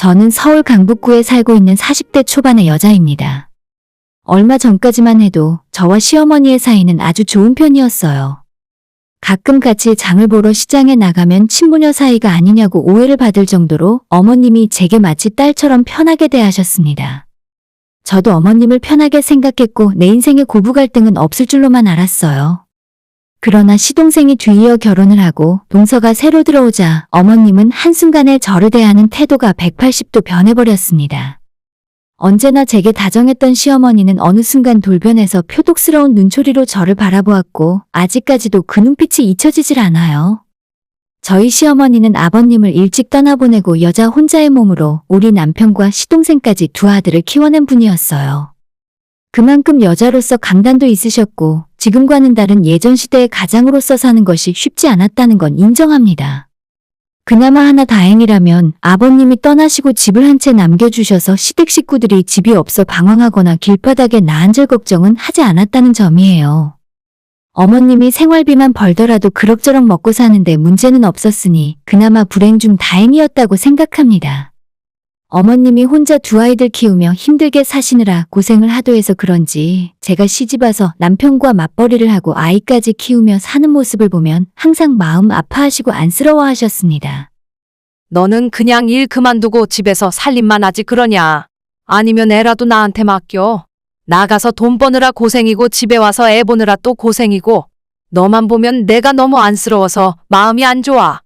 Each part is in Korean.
저는 서울 강북구에 살고 있는 40대 초반의 여자입니다. 얼마 전까지만 해도 저와 시어머니의 사이는 아주 좋은 편이었어요. 가끔 같이 장을 보러 시장에 나가면 친부녀 사이가 아니냐고 오해를 받을 정도로 어머님이 제게 마치 딸처럼 편하게 대하셨습니다. 저도 어머님을 편하게 생각했고 내 인생에 고부 갈등은 없을 줄로만 알았어요. 그러나 시동생이 뒤이어 결혼을 하고 동서가 새로 들어오자 어머님은 한순간에 저를 대하는 태도가 180도 변해버렸습니다. 언제나 제게 다정했던 시어머니는 어느 순간 돌변해서 표독스러운 눈초리로 저를 바라보았고 아직까지도 그 눈빛이 잊혀지질 않아요. 저희 시어머니는 아버님을 일찍 떠나보내고 여자 혼자의 몸으로 우리 남편과 시동생까지 두 아들을 키워낸 분이었어요. 그만큼 여자로서 강단도 있으셨고 지금과는 다른 예전 시대의 가장으로서 사는 것이 쉽지 않았다는 건 인정합니다. 그나마 하나 다행이라면 아버님이 떠나시고 집을 한 채 남겨주셔서 시댁 식구들이 집이 없어 방황하거나 길바닥에 나앉을 걱정은 하지 않았다는 점이에요. 어머님이 생활비만 벌더라도 그럭저럭 먹고 사는데 문제는 없었으니 그나마 불행 중 다행이었다고 생각합니다. 어머님이 혼자 두 아이들 키우며 힘들게 사시느라 고생을 하도 해서 그런지 제가 시집와서 남편과 맞벌이를 하고 아이까지 키우며 사는 모습을 보면 항상 마음 아파하시고 안쓰러워하셨습니다. 너는 그냥 일 그만두고 집에서 살림만 하지 그러냐? 아니면 애라도 나한테 맡겨. 나가서 돈 버느라 고생이고 집에 와서 애 보느라 또 고생이고 너만 보면 내가 너무 안쓰러워서 마음이 안 좋아.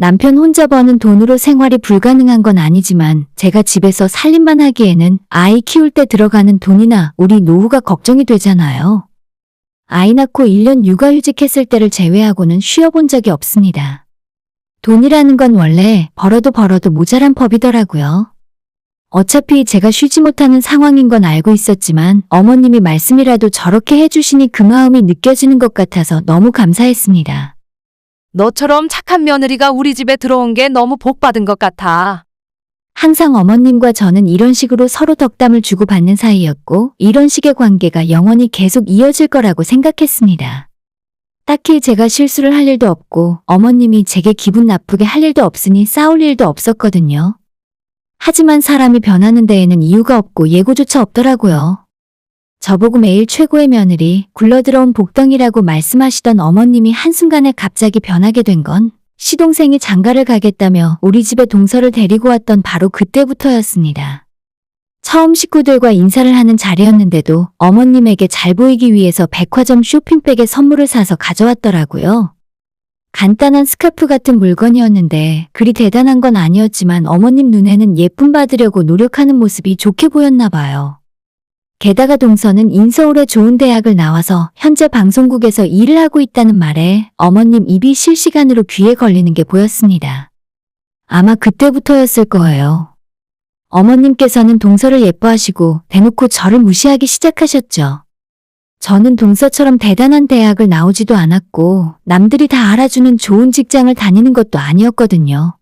남편 혼자 버는 돈으로 생활이 불가능한 건 아니지만 제가 집에서 살림만 하기에는 아이 키울 때 들어가는 돈이나 우리 노후가 걱정이 되잖아요. 아이 낳고 1년 육아휴직했을 때를 제외하고는 쉬어본 적이 없습니다. 돈이라는 건 원래 벌어도 모자란 법이더라고요. 어차피 제가 쉬지 못하는 상황인 건 알고 있었지만 어머님이 말씀이라도 저렇게 해주시니 그 마음이 느껴지는 것 같아서 너무 감사했습니다. 너처럼 착한 며느리가 우리 집에 들어온 게 너무 복받은 것 같아. 항상 어머님과 저는 이런 식으로 서로 덕담을 주고받는 사이였고 이런 식의 관계가 영원히 계속 이어질 거라고 생각했습니다. 딱히 제가 실수를 할 일도 없고 어머님이 제게 기분 나쁘게 할 일도 없으니 싸울 일도 없었거든요. 하지만 사람이 변하는 데에는 이유가 없고 예고조차 없더라고요. 저보고 매일 최고의 며느리, 굴러들어온 복덩이라고 말씀하시던 어머님이 한순간에 갑자기 변하게 된 건 시동생이 장가를 가겠다며 우리 집에 동서를 데리고 왔던 바로 그때부터였습니다. 처음 식구들과 인사를 하는 자리였는데도 어머님에게 잘 보이기 위해서 백화점 쇼핑백에 선물을 사서 가져왔더라고요. 간단한 스카프 같은 물건이었는데 그리 대단한 건 아니었지만 어머님 눈에는 예쁨 받으려고 노력하는 모습이 좋게 보였나 봐요. 게다가 동서는 인서울의 좋은 대학을 나와서 현재 방송국에서 일을 하고 있다는 말에 어머님 입이 실시간으로 귀에 걸리는 게 보였습니다. 아마 그때부터였을 거예요. 어머님께서는 동서를 예뻐하시고 대놓고 저를 무시하기 시작하셨죠. 저는 동서처럼 대단한 대학을 나오지도 않았고 남들이 다 알아주는 좋은 직장을 다니는 것도 아니었거든요.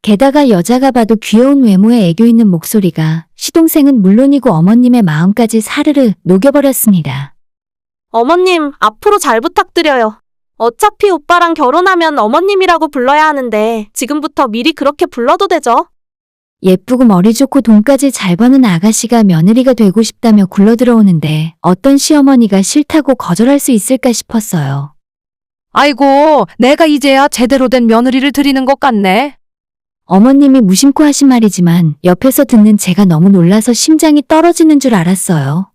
게다가 여자가 봐도 귀여운 외모에 애교 있는 목소리가 시동생은 물론이고 어머님의 마음까지 사르르 녹여버렸습니다. 어머님, 앞으로 잘 부탁드려요. 어차피 오빠랑 결혼하면 어머님이라고 불러야 하는데 지금부터 미리 그렇게 불러도 되죠? 예쁘고 머리 좋고 돈까지 잘 버는 아가씨가 며느리가 되고 싶다며 굴러들어오는데 어떤 시어머니가 싫다고 거절할 수 있을까 싶었어요. 아이고, 내가 이제야 제대로 된 며느리를 드리는 것 같네. 어머님이 무심코 하신 말이지만 옆에서 듣는 제가 너무 놀라서 심장이 떨어지는 줄 알았어요.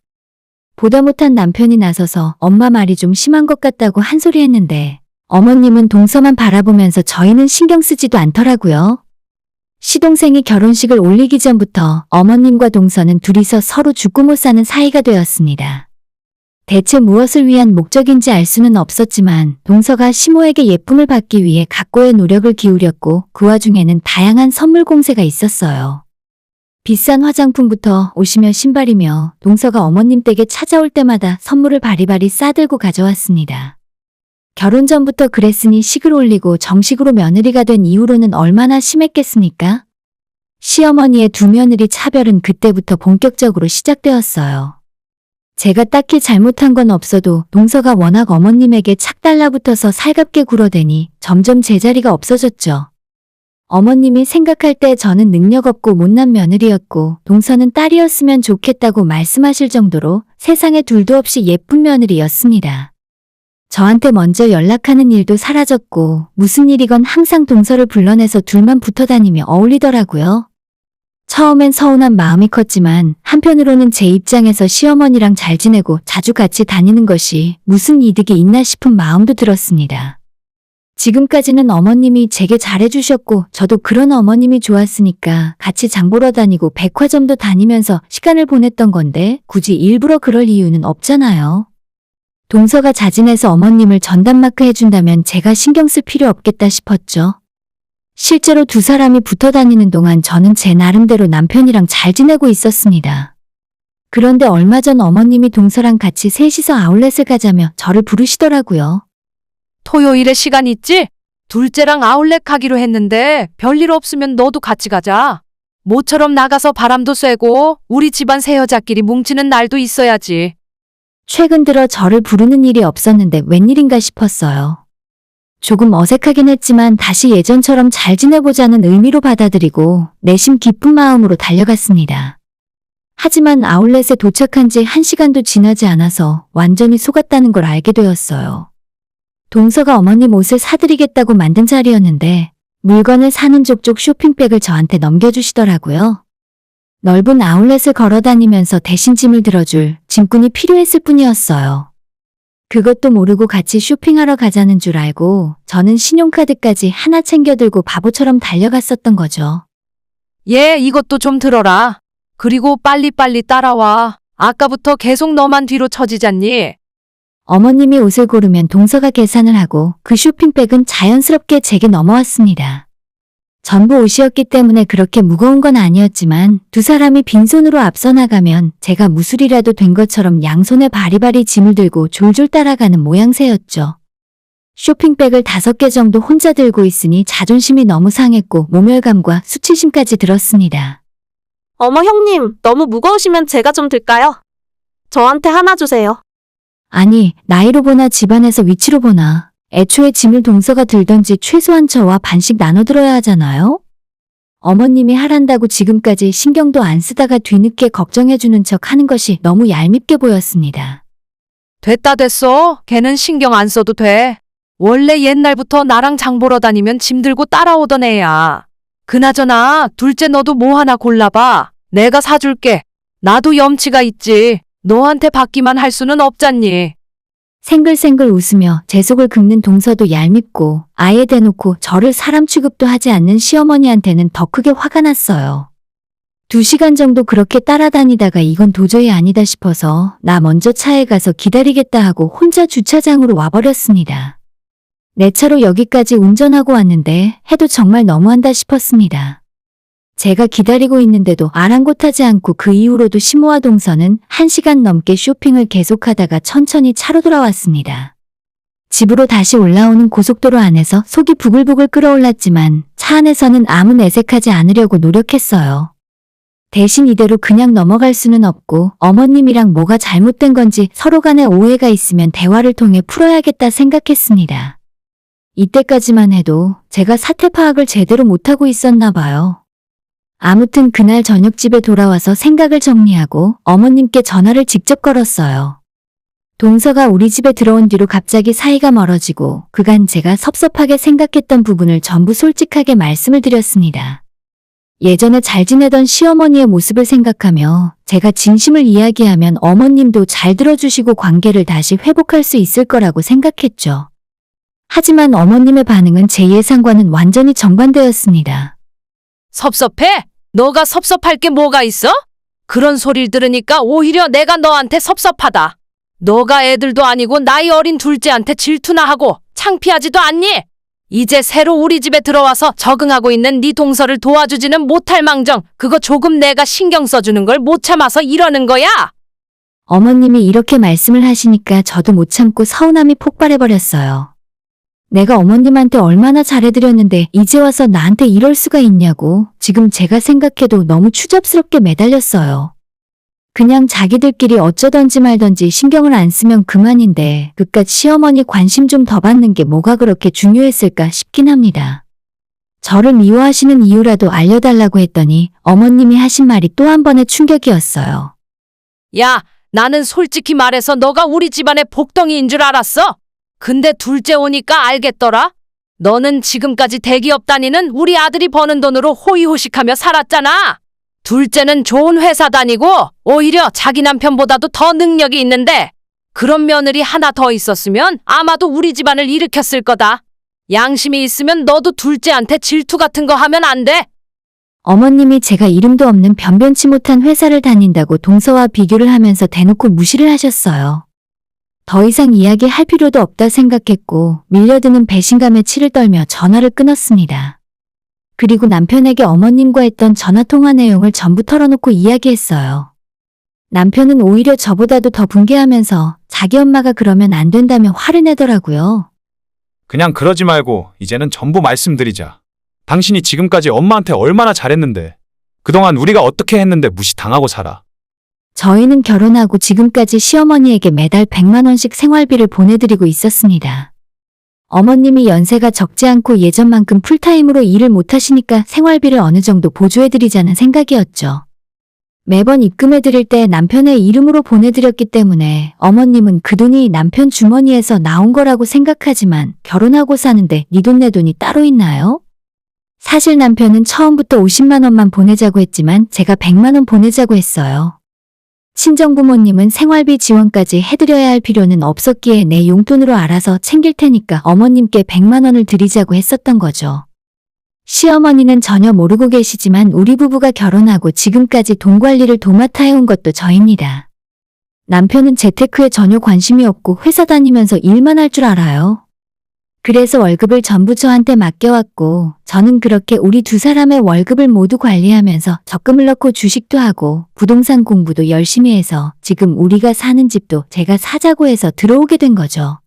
보다 못한 남편이 나서서 엄마 말이 좀 심한 것 같다고 한 소리 했는데 어머님은 동서만 바라보면서 저희는 신경 쓰지도 않더라고요. 시동생이 결혼식을 올리기 전부터 어머님과 동서는 둘이서 서로 죽고 못 사는 사이가 되었습니다. 대체 무엇을 위한 목적인지 알 수는 없었지만 동서가 시모에게 예쁨을 받기 위해 각고의 노력을 기울였고 그 와중에는 다양한 선물 공세가 있었어요. 비싼 화장품부터 옷이며 신발이며 동서가 어머님 댁에 찾아올 때마다 선물을 바리바리 싸들고 가져왔습니다. 결혼 전부터 그랬으니 식을 올리고 정식으로 며느리가 된 이후로는 얼마나 심했겠습니까? 시어머니의 두 며느리 차별은 그때부터 본격적으로 시작되었어요. 제가 딱히 잘못한 건 없어도 동서가 워낙 어머님에게 착 달라붙어서 살갑게 굴어대니 점점 제자리가 없어졌죠. 어머님이 생각할 때 저는 능력 없고 못난 며느리였고 동서는 딸이었으면 좋겠다고 말씀하실 정도로 세상에 둘도 없이 예쁜 며느리였습니다. 저한테 먼저 연락하는 일도 사라졌고 무슨 일이건 항상 동서를 불러내서 둘만 붙어 다니며 어울리더라고요. 처음엔 서운한 마음이 컸지만 한편으로는 제 입장에서 시어머니랑 잘 지내고 자주 같이 다니는 것이 무슨 이득이 있나 싶은 마음도 들었습니다. 지금까지는 어머님이 제게 잘해주셨고 저도 그런 어머님이 좋았으니까 같이 장 보러 다니고 백화점도 다니면서 시간을 보냈던 건데 굳이 일부러 그럴 이유는 없잖아요. 동서가 자진해서 어머님을 전담마크 해준다면 제가 신경 쓸 필요 없겠다 싶었죠. 실제로 두 사람이 붙어 다니는 동안 저는 제 나름대로 남편이랑 잘 지내고 있었습니다. 그런데 얼마 전 어머님이 동서랑 같이 셋이서 아울렛을 가자며 저를 부르시더라고요. 토요일에 시간 있지? 둘째랑 아울렛 가기로 했는데 별일 없으면 너도 같이 가자. 모처럼 나가서 바람도 쐬고 우리 집안 세 여자끼리 뭉치는 날도 있어야지. 최근 들어 저를 부르는 일이 없었는데 웬일인가 싶었어요. 조금 어색하긴 했지만 다시 예전처럼 잘 지내보자는 의미로 받아들이고 내심 기쁜 마음으로 달려갔습니다. 하지만 아울렛에 도착한 지 1시간도 지나지 않아서 완전히 속았다는 걸 알게 되었어요. 동서가 어머님 옷을 사드리겠다고 만든 자리였는데 물건을 사는 족족 쇼핑백을 저한테 넘겨주시더라고요. 넓은 아울렛을 걸어다니면서 대신 짐을 들어줄 짐꾼이 필요했을 뿐이었어요. 그것도 모르고 같이 쇼핑하러 가자는 줄 알고 저는 신용카드까지 하나 챙겨들고 바보처럼 달려갔었던 거죠. 얘 이것도 좀 들어라. 그리고 빨리빨리 따라와. 아까부터 계속 너만 뒤로 처지잖니. 어머님이 옷을 고르면 동서가 계산을 하고 그 쇼핑백은 자연스럽게 제게 넘어왔습니다. 전부 옷이었기 때문에 그렇게 무거운 건 아니었지만 두 사람이 빈손으로 앞서 나가면 제가 무술이라도 된 것처럼 양손에 바리바리 짐을 들고 졸졸 따라가는 모양새였죠. 쇼핑백을 5개 정도 혼자 들고 있으니 자존심이 너무 상했고 모멸감과 수치심까지 들었습니다. 어머 형님, 너무 무거우시면 제가 좀 들까요? 저한테 하나 주세요. 아니, 나이로 보나 집안에서 위치로 보나 애초에 짐을 동서가 들던지 최소한 저와 반씩 나눠 들어야 하잖아요? 어머님이 하란다고 지금까지 신경도 안 쓰다가 뒤늦게 걱정해주는 척 하는 것이 너무 얄밉게 보였습니다. 됐다 됐어. 걔는 신경 안 써도 돼. 원래 옛날부터 나랑 장 보러 다니면 짐 들고 따라오던 애야. 그나저나 둘째 너도 뭐 하나 골라봐. 내가 사줄게. 나도 염치가 있지. 너한테 받기만 할 수는 없잖니. 생글생글 웃으며 제 속을 긁는 동서도 얄밉고 아예 대놓고 저를 사람 취급도 하지 않는 시어머니한테는 더 크게 화가 났어요. 2시간 정도 그렇게 따라다니다가 이건 도저히 아니다 싶어서 나 먼저 차에 가서 기다리겠다 하고 혼자 주차장으로 와버렸습니다. 내 차로 여기까지 운전하고 왔는데 해도 정말 너무한다 싶었습니다. 제가 기다리고 있는데도 아랑곳하지 않고 그 이후로도 시모와 동서는 1시간 넘게 쇼핑을 계속하다가 천천히 차로 돌아왔습니다. 집으로 다시 올라오는 고속도로 안에서 속이 부글부글 끓어올랐지만 차 안에서는 아무 내색하지 않으려고 노력했어요. 대신 이대로 그냥 넘어갈 수는 없고 어머님이랑 뭐가 잘못된 건지 서로 간에 오해가 있으면 대화를 통해 풀어야겠다 생각했습니다. 이때까지만 해도 제가 사태 파악을 제대로 못하고 있었나 봐요. 아무튼 그날 저녁 집에 돌아와서 생각을 정리하고 어머님께 전화를 직접 걸었어요. 동서가 우리 집에 들어온 뒤로 갑자기 사이가 멀어지고 그간 제가 섭섭하게 생각했던 부분을 전부 솔직하게 말씀을 드렸습니다. 예전에 잘 지내던 시어머니의 모습을 생각하며 제가 진심을 이야기하면 어머님도 잘 들어주시고 관계를 다시 회복할 수 있을 거라고 생각했죠. 하지만 어머님의 반응은 제 예상과는 완전히 정반대였습니다. 섭섭해? 너가 섭섭할 게 뭐가 있어? 그런 소리를 들으니까 오히려 내가 너한테 섭섭하다. 너가 애들도 아니고 나이 어린 둘째한테 질투나 하고 창피하지도 않니? 이제 새로 우리 집에 들어와서 적응하고 있는 네 동서를 도와주지는 못할 망정 그거 조금 내가 신경 써주는 걸 못 참아서 이러는 거야? 어머님이 이렇게 말씀을 하시니까 저도 못 참고 서운함이 폭발해버렸어요. 내가 어머님한테 얼마나 잘해드렸는데 이제 와서 나한테 이럴 수가 있냐고 지금 제가 생각해도 너무 추잡스럽게 매달렸어요. 그냥 자기들끼리 어쩌던지 말던지 신경을 안 쓰면 그만인데 그깟 시어머니 관심 좀 더 받는 게 뭐가 그렇게 중요했을까 싶긴 합니다. 저를 미워하시는 이유라도 알려달라고 했더니 어머님이 하신 말이 또 한 번의 충격이었어요. 야, 나는 솔직히 말해서 너가 우리 집안의 복덩이인 줄 알았어. 근데 둘째 오니까 알겠더라. 너는 지금까지 대기업 다니는 우리 아들이 버는 돈으로 호의호식하며 살았잖아. 둘째는 좋은 회사 다니고 오히려 자기 남편보다도 더 능력이 있는데 그런 며느리 하나 더 있었으면 아마도 우리 집안을 일으켰을 거다. 양심이 있으면 너도 둘째한테 질투 같은 거 하면 안 돼. 어머님이 제가 이름도 없는 변변치 못한 회사를 다닌다고 동서와 비교를 하면서 대놓고 무시를 하셨어요. 더 이상 이야기할 필요도 없다 생각했고 밀려드는 배신감에 치를 떨며 전화를 끊었습니다. 그리고 남편에게 어머님과 했던 전화통화 내용을 전부 털어놓고 이야기했어요. 남편은 오히려 저보다도 더 분개하면서 자기 엄마가 그러면 안 된다며 화를 내더라고요. 그냥 그러지 말고 이제는 전부 말씀드리자. 당신이 지금까지 엄마한테 얼마나 잘했는데 그동안 우리가 어떻게 했는데 무시당하고 살아. 저희는 결혼하고 지금까지 시어머니에게 매달 100만 원씩 생활비를 보내드리고 있었습니다. 어머님이 연세가 적지 않고 예전만큼 풀타임으로 일을 못하시니까 생활비를 어느 정도 보조해드리자는 생각이었죠. 매번 입금해드릴 때 남편의 이름으로 보내드렸기 때문에 어머님은 그 돈이 남편 주머니에서 나온 거라고 생각하지만 결혼하고 사는데 네 돈 내 돈이 따로 있나요? 사실 남편은 처음부터 50만 원만 보내자고 했지만 제가 100만 원 보내자고 했어요. 친정부모님은 생활비 지원까지 해드려야 할 필요는 없었기에 내 용돈으로 알아서 챙길 테니까 어머님께 100만 원을 드리자고 했었던 거죠. 시어머니는 전혀 모르고 계시지만 우리 부부가 결혼하고 지금까지 돈 관리를 도맡아 해온 것도 저입니다. 남편은 재테크에 전혀 관심이 없고 회사 다니면서 일만 할 줄 알아요. 그래서 월급을 전부 저한테 맡겨왔고 저는 그렇게 우리 두 사람의 월급을 모두 관리하면서 적금을 넣고 주식도 하고 부동산 공부도 열심히 해서 지금 우리가 사는 집도 제가 사자고 해서 들어오게 된 거죠.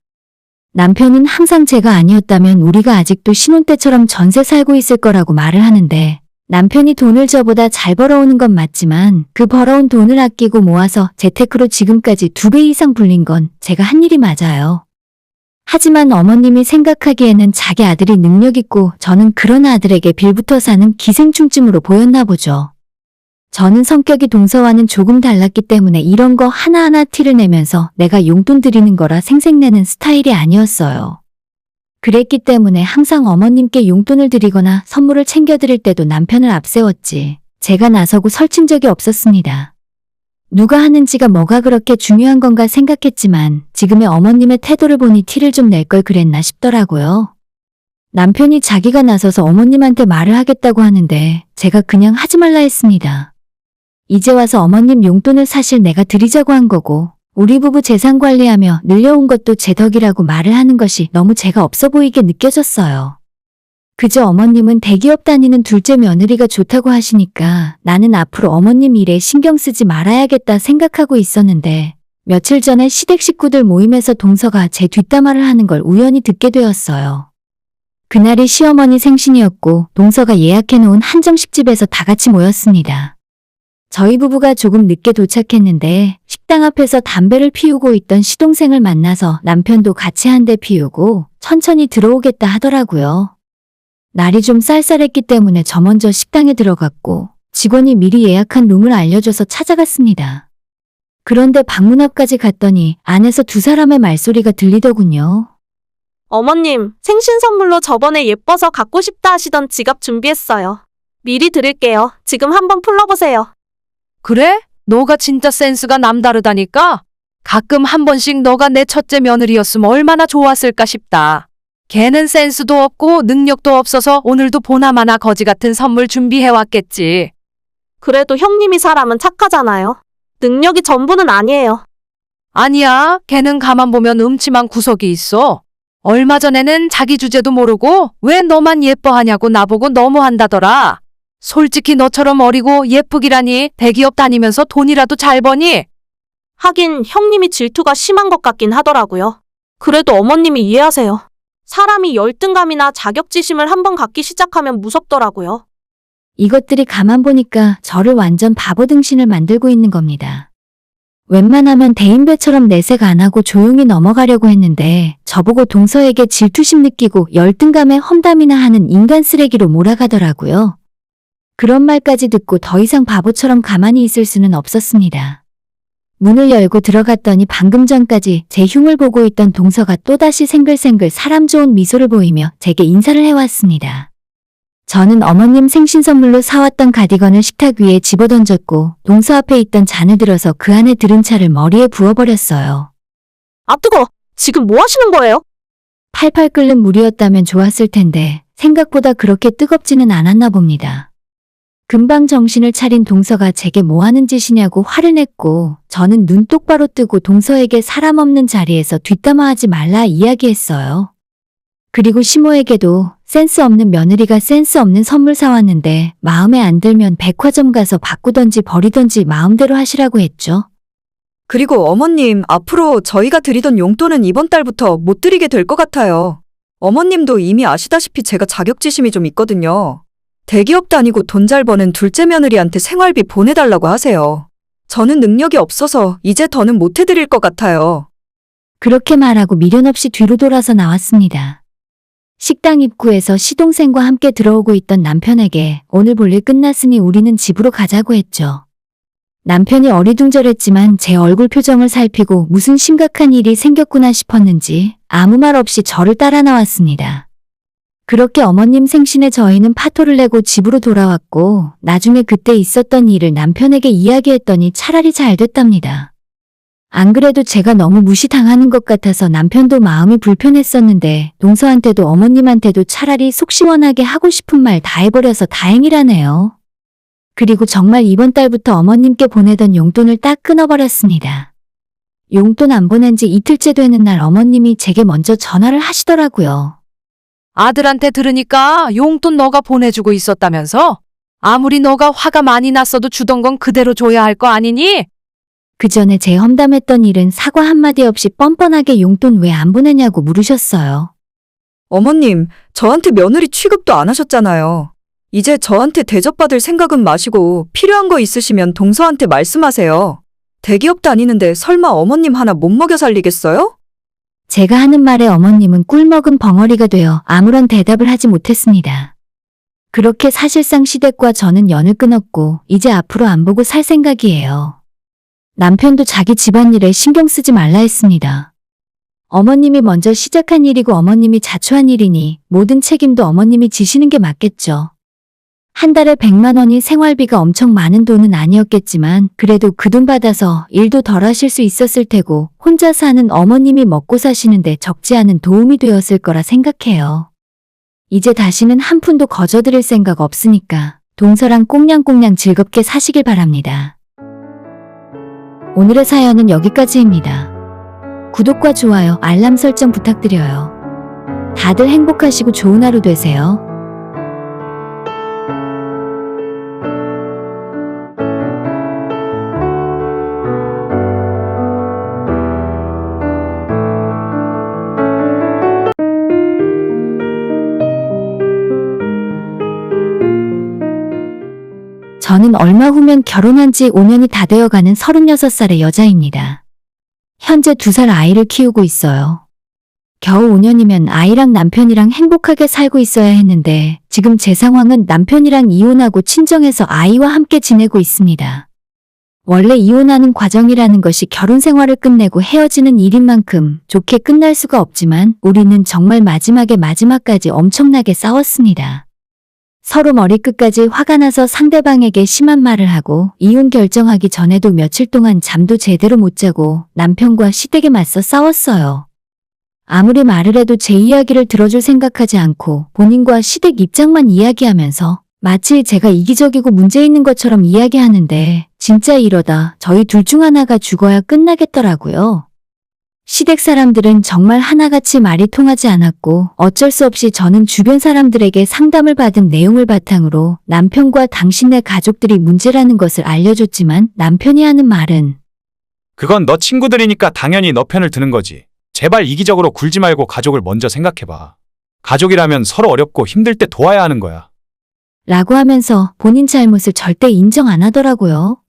남편은 항상 제가 아니었다면 우리가 아직도 신혼 때처럼 전세 살고 있을 거라고 말을 하는데 남편이 돈을 저보다 잘 벌어오는 건 맞지만 그 벌어온 돈을 아끼고 모아서 재테크로 지금까지 2배 이상 불린 건 제가 한 일이 맞아요. 하지만 어머님이 생각하기에는 자기 아들이 능력 있고 저는 그런 아들에게 빌붙어 사는 기생충쯤으로 보였나 보죠. 저는 성격이 동서와는 조금 달랐기 때문에 이런 거 하나하나 티를 내면서 내가 용돈 드리는 거라 생색내는 스타일이 아니었어요. 그랬기 때문에 항상 어머님께 용돈을 드리거나 선물을 챙겨드릴 때도 남편을 앞세웠지 제가 나서고 설친 적이 없었습니다. 누가 하는지가 뭐가 그렇게 중요한 건가 생각했지만 지금의 어머님의 태도를 보니 티를 좀 낼 걸 그랬나 싶더라고요. 남편이 자기가 나서서 어머님한테 말을 하겠다고 하는데 제가 그냥 하지 말라 했습니다. 이제 와서 어머님 용돈을 사실 내가 드리자고 한 거고 우리 부부 재산 관리하며 늘려온 것도 제 덕이라고 말을 하는 것이 너무 제가 없어 보이게 느껴졌어요. 그저 어머님은 대기업 다니는 둘째 며느리가 좋다고 하시니까 나는 앞으로 어머님 일에 신경 쓰지 말아야겠다 생각하고 있었는데 며칠 전에 시댁 식구들 모임에서 동서가 제 뒷담화를 하는 걸 우연히 듣게 되었어요. 그날이 시어머니 생신이었고 동서가 예약해놓은 한정식집에서 다 같이 모였습니다. 저희 부부가 조금 늦게 도착했는데 식당 앞에서 담배를 피우고 있던 시동생을 만나서 남편도 같이 한 대 피우고 천천히 들어오겠다 하더라고요. 날이 좀 쌀쌀했기 때문에 저 먼저 식당에 들어갔고 직원이 미리 예약한 룸을 알려줘서 찾아갔습니다. 그런데 방문 앞까지 갔더니 안에서 두 사람의 말소리가 들리더군요. 어머님, 생신 선물로 저번에 예뻐서 갖고 싶다 하시던 지갑 준비했어요. 미리 드릴게요. 지금 한번 풀러보세요. 그래? 너가 진짜 센스가 남다르다니까? 가끔 한 번씩 너가 내 첫째 며느리였으면 얼마나 좋았을까 싶다. 걔는 센스도 없고 능력도 없어서 오늘도 보나마나 거지 같은 선물 준비해왔겠지. 그래도 형님이 사람은 착하잖아요. 능력이 전부는 아니에요. 아니야, 걔는 가만 보면 음침한 구석이 있어. 얼마 전에는 자기 주제도 모르고 왜 너만 예뻐하냐고 나보고 너무한다더라. 솔직히 너처럼 어리고 예쁘기라니 대기업 다니면서 돈이라도 잘 버니? 하긴 형님이 질투가 심한 것 같긴 하더라고요. 그래도 어머님이 이해하세요. 사람이 열등감이나 자격지심을 한번 갖기 시작하면 무섭더라고요. 이것들이 가만 보니까 저를 완전 바보 등신을 만들고 있는 겁니다. 웬만하면 대인배처럼 내색 안 하고 조용히 넘어가려고 했는데 저보고 동서에게 질투심 느끼고 열등감에 험담이나 하는 인간 쓰레기로 몰아가더라고요. 그런 말까지 듣고 더 이상 바보처럼 가만히 있을 수는 없었습니다. 문을 열고 들어갔더니 방금 전까지 제 흉을 보고 있던 동서가 또다시 생글생글 사람 좋은 미소를 보이며 제게 인사를 해왔습니다. 저는 어머님 생신 선물로 사왔던 가디건을 식탁 위에 집어던졌고 동서 앞에 있던 잔을 들어서 그 안에 들은 차를 머리에 부어버렸어요. 아, 뜨거! 지금 뭐 하시는 거예요? 팔팔 끓는 물이었다면 좋았을 텐데 생각보다 그렇게 뜨겁지는 않았나 봅니다. 금방 정신을 차린 동서가 제게 뭐 하는 짓이냐고 화를 냈고 저는 눈 똑바로 뜨고 동서에게 사람 없는 자리에서 뒷담화하지 말라 이야기했어요. 그리고 시모에게도 센스 없는 며느리가 센스 없는 선물 사왔는데 마음에 안 들면 백화점 가서 바꾸던지 버리던지 마음대로 하시라고 했죠. 그리고 어머님, 앞으로 저희가 드리던 용돈은 이번 달부터 못 드리게 될 것 같아요. 어머님도 이미 아시다시피 제가 자격지심이 좀 있거든요. 대기업 다니고 돈 잘 버는 둘째 며느리한테 생활비 보내달라고 하세요. 저는 능력이 없어서 이제 더는 못 해드릴 것 같아요. 그렇게 말하고 미련 없이 뒤로 돌아서 나왔습니다. 식당 입구에서 시동생과 함께 들어오고 있던 남편에게 오늘 볼일 끝났으니 우리는 집으로 가자고 했죠. 남편이 어리둥절했지만 제 얼굴 표정을 살피고 무슨 심각한 일이 생겼구나 싶었는지 아무 말 없이 저를 따라 나왔습니다. 그렇게 어머님 생신에 저희는 파토를 내고 집으로 돌아왔고 나중에 그때 있었던 일을 남편에게 이야기했더니 차라리 잘 됐답니다. 안 그래도 제가 너무 무시당하는 것 같아서 남편도 마음이 불편했었는데 동서한테도 어머님한테도 차라리 속 시원하게 하고 싶은 말 다 해버려서 다행이라네요. 그리고 정말 이번 달부터 어머님께 보내던 용돈을 딱 끊어버렸습니다. 용돈 안 보낸 지 이틀째 되는 날 어머님이 제게 먼저 전화를 하시더라고요. 아들한테 들으니까 용돈 너가 보내주고 있었다면서? 아무리 너가 화가 많이 났어도 주던 건 그대로 줘야 할 거 아니니? 그 전에 제 험담했던 일은 사과 한마디 없이 뻔뻔하게 용돈 왜 안 보내냐고 물으셨어요. 어머님, 저한테 며느리 취급도 안 하셨잖아요. 이제 저한테 대접받을 생각은 마시고 필요한 거 있으시면 동서한테 말씀하세요. 대기업 다니는데 설마 어머님 하나 못 먹여 살리겠어요? 제가 하는 말에 어머님은 꿀먹은 벙어리가 되어 아무런 대답을 하지 못했습니다. 그렇게 사실상 시댁과 저는 연을 끊었고 이제 앞으로 안 보고 살 생각이에요. 남편도 자기 집안일에 신경 쓰지 말라 했습니다. 어머님이 먼저 시작한 일이고 어머님이 자초한 일이니 모든 책임도 어머님이 지시는 게 맞겠죠. 한 달에 100만 원이 생활비가 엄청 많은 돈은 아니었겠지만 그래도 그 돈 받아서 일도 덜 하실 수 있었을 테고 혼자 사는 어머님이 먹고 사시는데 적지 않은 도움이 되었을 거라 생각해요. 이제 다시는 한 푼도 거저드릴 생각 없으니까 동서랑 꽁냥꽁냥 즐겁게 사시길 바랍니다. 오늘의 사연은 여기까지입니다. 구독과 좋아요, 알람 설정 부탁드려요. 다들 행복하시고 좋은 하루 되세요. 저는 얼마 후면 결혼한 지 5년이 다 되어가는 36살의 여자입니다. 현재 2살 아이를 키우고 있어요. 겨우 5년이면 아이랑 남편이랑 행복하게 살고 있어야 했는데 지금 제 상황은 남편이랑 이혼하고 친정에서 아이와 함께 지내고 있습니다. 원래 이혼하는 과정이라는 것이 결혼 생활을 끝내고 헤어지는 일인 만큼 좋게 끝날 수가 없지만 우리는 정말 마지막까지 엄청나게 싸웠습니다. 서로 머리끝까지 화가 나서 상대방에게 심한 말을 하고 이혼 결정하기 전에도 며칠 동안 잠도 제대로 못 자고 남편과 시댁에 맞서 싸웠어요. 아무리 말을 해도 제 이야기를 들어줄 생각하지 않고 본인과 시댁 입장만 이야기하면서 마치 제가 이기적이고 문제 있는 것처럼 이야기하는데 진짜 이러다 저희 둘 중 하나가 죽어야 끝나겠더라고요. 시댁 사람들은 정말 하나같이 말이 통하지 않았고 어쩔 수 없이 저는 주변 사람들에게 상담을 받은 내용을 바탕으로 남편과 당신네 가족들이 문제라는 것을 알려줬지만 남편이 하는 말은 그건 너 친구들이니까 당연히 너 편을 드는 거지. 제발 이기적으로 굴지 말고 가족을 먼저 생각해봐. 가족이라면 서로 어렵고 힘들 때 도와야 하는 거야. 라고 하면서 본인 잘못을 절대 인정 안 하더라고요.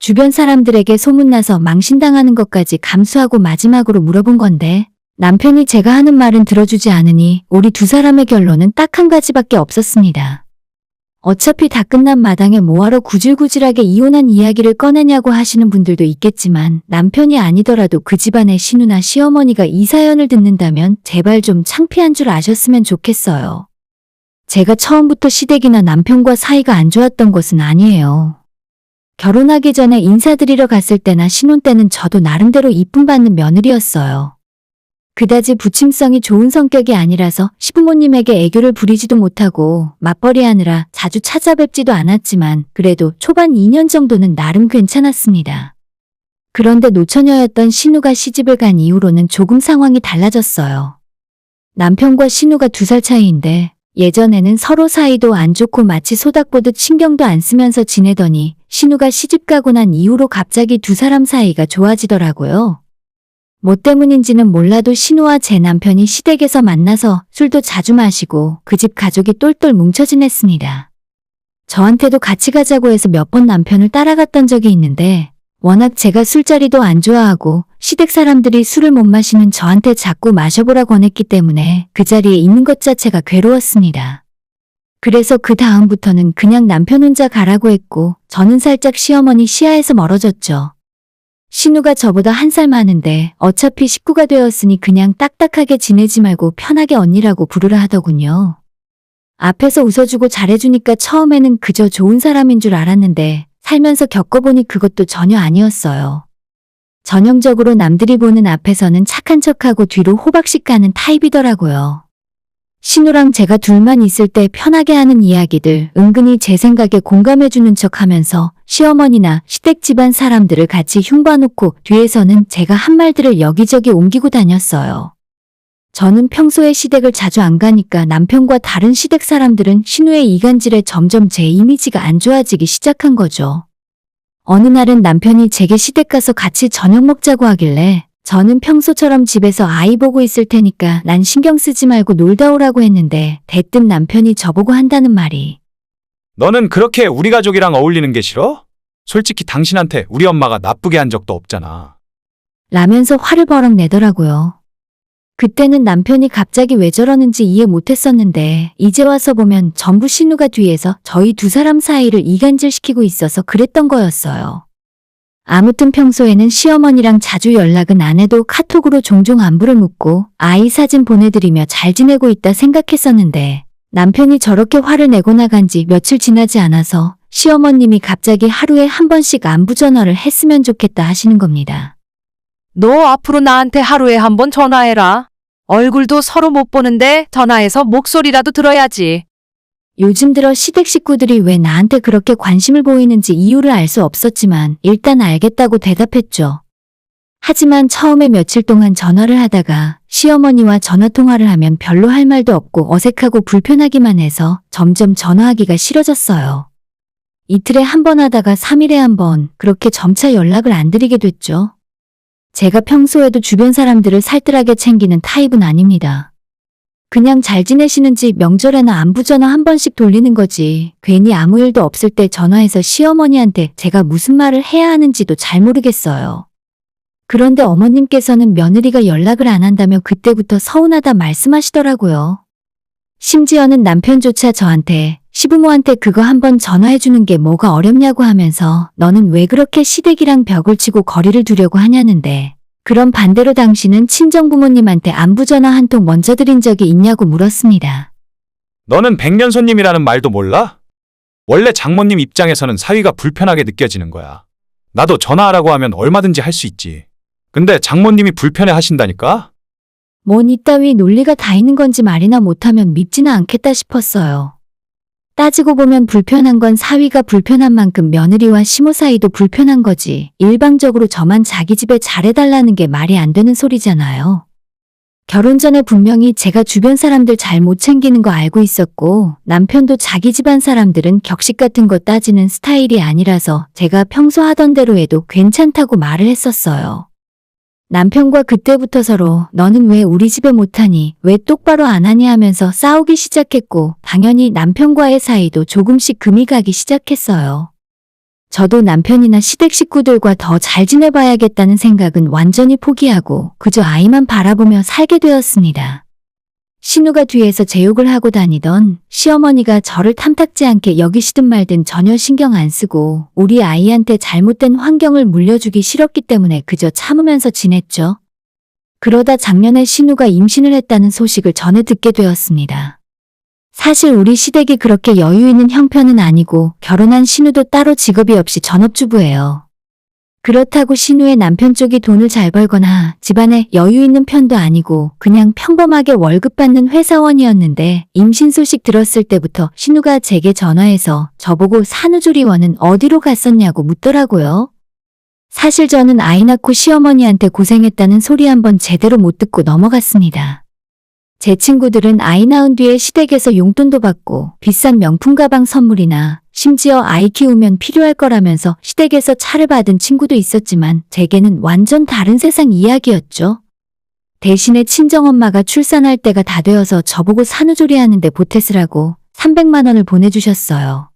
주변 사람들에게 소문나서 망신당하는 것까지 감수하고 마지막으로 물어본 건데 남편이 제가 하는 말은 들어주지 않으니 우리 두 사람의 결론은 딱 한 가지밖에 없었습니다. 어차피 다 끝난 마당에 뭐하러 구질구질하게 이혼한 이야기를 꺼내냐고 하시는 분들도 있겠지만 남편이 아니더라도 그 집안의 시누나 시어머니가 이 사연을 듣는다면 제발 좀 창피한 줄 아셨으면 좋겠어요. 제가 처음부터 시댁이나 남편과 사이가 안 좋았던 것은 아니에요. 결혼하기 전에 인사드리러 갔을 때나 신혼 때는 저도 나름대로 이쁨 받는 며느리였어요. 그다지 부침성이 좋은 성격이 아니라서 시부모님에게 애교를 부리지도 못하고 맞벌이하느라 자주 찾아뵙지도 않았지만 그래도 초반 2년 정도는 나름 괜찮았습니다. 그런데 노처녀였던 신우가 시집을 간 이후로는 조금 상황이 달라졌어요. 남편과 신우가 2살 차이인데 예전에는 서로 사이도 안 좋고 마치 소닥보듯 신경도 안 쓰면서 지내더니 신우가 시집가고 난 이후로 갑자기 두 사람 사이가 좋아지더라고요. 뭐 때문인지는 몰라도 신우와 제 남편이 시댁에서 만나서 술도 자주 마시고 그 집 가족이 똘똘 뭉쳐 지냈습니다. 저한테도 같이 가자고 해서 몇 번 남편을 따라갔던 적이 있는데 워낙 제가 술자리도 안 좋아하고 시댁 사람들이 술을 못 마시는 저한테 자꾸 마셔보라 권했기 때문에 그 자리에 있는 것 자체가 괴로웠습니다. 그래서 그 다음부터는 그냥 남편 혼자 가라고 했고 저는 살짝 시어머니 시야에서 멀어졌죠. 신우가 저보다 1살 많은데 어차피 식구가 되었으니 그냥 딱딱하게 지내지 말고 편하게 언니라고 부르라 하더군요. 앞에서 웃어주고 잘해주니까 처음에는 그저 좋은 사람인 줄 알았는데 살면서 겪어보니 그것도 전혀 아니었어요. 전형적으로 남들이 보는 앞에서는 착한 척하고 뒤로 호박씩 가는 타입이더라고요. 신우랑 제가 둘만 있을 때 편하게 하는 이야기들 은근히 제 생각에 공감해주는 척하면서 시어머니나 시댁 집안 사람들을 같이 흉봐놓고 뒤에서는 제가 한 말들을 여기저기 옮기고 다녔어요. 저는 평소에 시댁을 자주 안 가니까 남편과 다른 시댁 사람들은 신우의 이간질에 점점 제 이미지가 안 좋아지기 시작한 거죠. 어느 날은 남편이 제게 시댁 가서 같이 저녁 먹자고 하길래 저는 평소처럼 집에서 아이 보고 있을 테니까 난 신경 쓰지 말고 놀다 오라고 했는데 대뜸 남편이 저보고 한다는 말이 너는 그렇게 우리 가족이랑 어울리는 게 싫어? 솔직히 당신한테 우리 엄마가 나쁘게 한 적도 없잖아. 라면서 화를 버럭 내더라고요. 그때는 남편이 갑자기 왜 저러는지 이해 못했었는데 이제 와서 보면 전부 신우가 뒤에서 저희 두 사람 사이를 이간질시키고 있어서 그랬던 거였어요. 아무튼 평소에는 시어머니랑 자주 연락은 안 해도 카톡으로 종종 안부를 묻고 아이 사진 보내드리며 잘 지내고 있다 생각했었는데 남편이 저렇게 화를 내고 나간 지 며칠 지나지 않아서 시어머님이 갑자기 하루에 한 번씩 안부 전화를 했으면 좋겠다 하시는 겁니다. 너 앞으로 나한테 하루에 한 번 전화해라. 얼굴도 서로 못 보는데 전화해서 목소리라도 들어야지. 요즘 들어 시댁 식구들이 왜 나한테 그렇게 관심을 보이는지 이유를 알 수 없었지만 일단 알겠다고 대답했죠. 하지만 처음에 며칠 동안 전화를 하다가 시어머니와 전화통화를 하면 별로 할 말도 없고 어색하고 불편하기만 해서 점점 전화하기가 싫어졌어요. 이틀에 한 번 하다가 3일에 한 번 그렇게 점차 연락을 안 드리게 됐죠. 제가 평소에도 주변 사람들을 살뜰하게 챙기는 타입은 아닙니다. 그냥 잘 지내시는지 명절에나 안부 전화 한 번씩 돌리는 거지 괜히 아무 일도 없을 때 전화해서 시어머니한테 제가 무슨 말을 해야 하는지도 잘 모르겠어요. 그런데 어머님께서는 며느리가 연락을 안 한다며 그때부터 서운하다 말씀하시더라고요. 심지어는 남편조차 저한테 시부모한테 그거 한번 전화해주는 게 뭐가 어렵냐고 하면서 너는 왜 그렇게 시댁이랑 벽을 치고 거리를 두려고 하냐는데 그럼 반대로 당신은 친정부모님한테 안부 전화 한 통 먼저 드린 적이 있냐고 물었습니다. 너는 백년손님이라는 말도 몰라? 원래 장모님 입장에서는 사위가 불편하게 느껴지는 거야. 나도 전화하라고 하면 얼마든지 할 수 있지. 근데 장모님이 불편해 하신다니까? 뭔 이따위 논리가 다 있는 건지 말이나 못하면 믿지는 않겠다 싶었어요. 따지고 보면 불편한 건 사위가 불편한 만큼 며느리와 시모 사이도 불편한 거지. 일방적으로 저만 자기 집에 잘해달라는 게 말이 안 되는 소리잖아요. 결혼 전에 분명히 제가 주변 사람들 잘 못 챙기는 거 알고 있었고 남편도 자기 집안 사람들은 격식 같은 거 따지는 스타일이 아니라서 제가 평소 하던 대로 해도 괜찮다고 말을 했었어요. 남편과 그때부터 서로 너는 왜 우리 집에 못하니 왜 똑바로 안 하니 하면서 싸우기 시작했고 당연히 남편과의 사이도 조금씩 금이 가기 시작했어요. 저도 남편이나 시댁 식구들과 더 잘 지내봐야겠다는 생각은 완전히 포기하고 그저 아이만 바라보며 살게 되었습니다. 신우가 뒤에서 제 욕을 하고 다니던 시어머니가 저를 탐탁지 않게 여기시든 말든 전혀 신경 안 쓰고 우리 아이한테 잘못된 환경을 물려주기 싫었기 때문에 그저 참으면서 지냈죠. 그러다 작년에 신우가 임신을 했다는 소식을 전해 듣게 되었습니다. 사실 우리 시댁이 그렇게 여유 있는 형편은 아니고 결혼한 신우도 따로 직업이 없이 전업주부예요. 그렇다고 신우의 남편 쪽이 돈을 잘 벌거나 집안에 여유 있는 편도 아니고 그냥 평범하게 월급 받는 회사원이었는데 임신 소식 들었을 때부터 신우가 제게 전화해서 저보고 산후조리원은 어디로 갔었냐고 묻더라고요. 사실 저는 아이 낳고 시어머니한테 고생했다는 소리 한번 제대로 못 듣고 넘어갔습니다. 제 친구들은 아이 낳은 뒤에 시댁에서 용돈도 받고 비싼 명품 가방 선물이나 심지어 아이 키우면 필요할 거라면서 시댁에서 차를 받은 친구도 있었지만 제게는 완전 다른 세상 이야기였죠. 대신에 친정엄마가 출산할 때가 다 되어서 저보고 산후조리 하는데 보태쓰라고 300만 원을 보내주셨어요.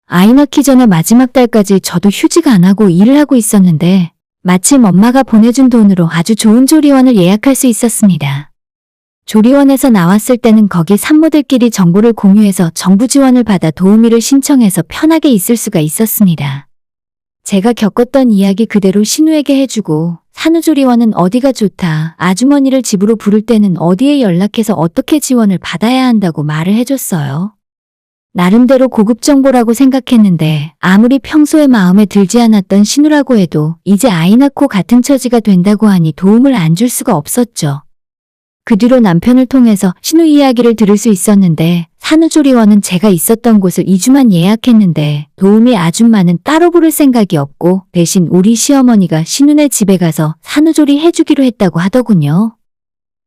아이 낳기 전에 마지막 달까지 저도 휴직 안 하고 일을 하고 있었는데 마침 엄마가 보내준 돈으로 아주 좋은 조리원을 예약할 수 있었습니다. 조리원에서 나왔을 때는 거기 산모들끼리 정보를 공유해서 정부 지원을 받아 도우미를 신청해서 편하게 있을 수가 있었습니다. 제가 겪었던 이야기 그대로 신우에게 해주고 산후조리원은 어디가 좋다, 아주머니를 집으로 부를 때는 어디에 연락해서 어떻게 지원을 받아야 한다고 말을 해줬어요. 나름대로 고급 정보라고 생각했는데 아무리 평소에 마음에 들지 않았던 신우라고 해도 이제 아이 낳고 같은 처지가 된다고 하니 도움을 안 줄 수가 없었죠. 그 뒤로 남편을 통해서 신우 이야기를 들을 수 있었는데 산후조리원은 제가 있었던 곳을 2주만 예약했는데 도우미 아줌마는 따로 부를 생각이 없고 대신 우리 시어머니가 신우네 집에 가서 산후조리 해주기로 했다고 하더군요.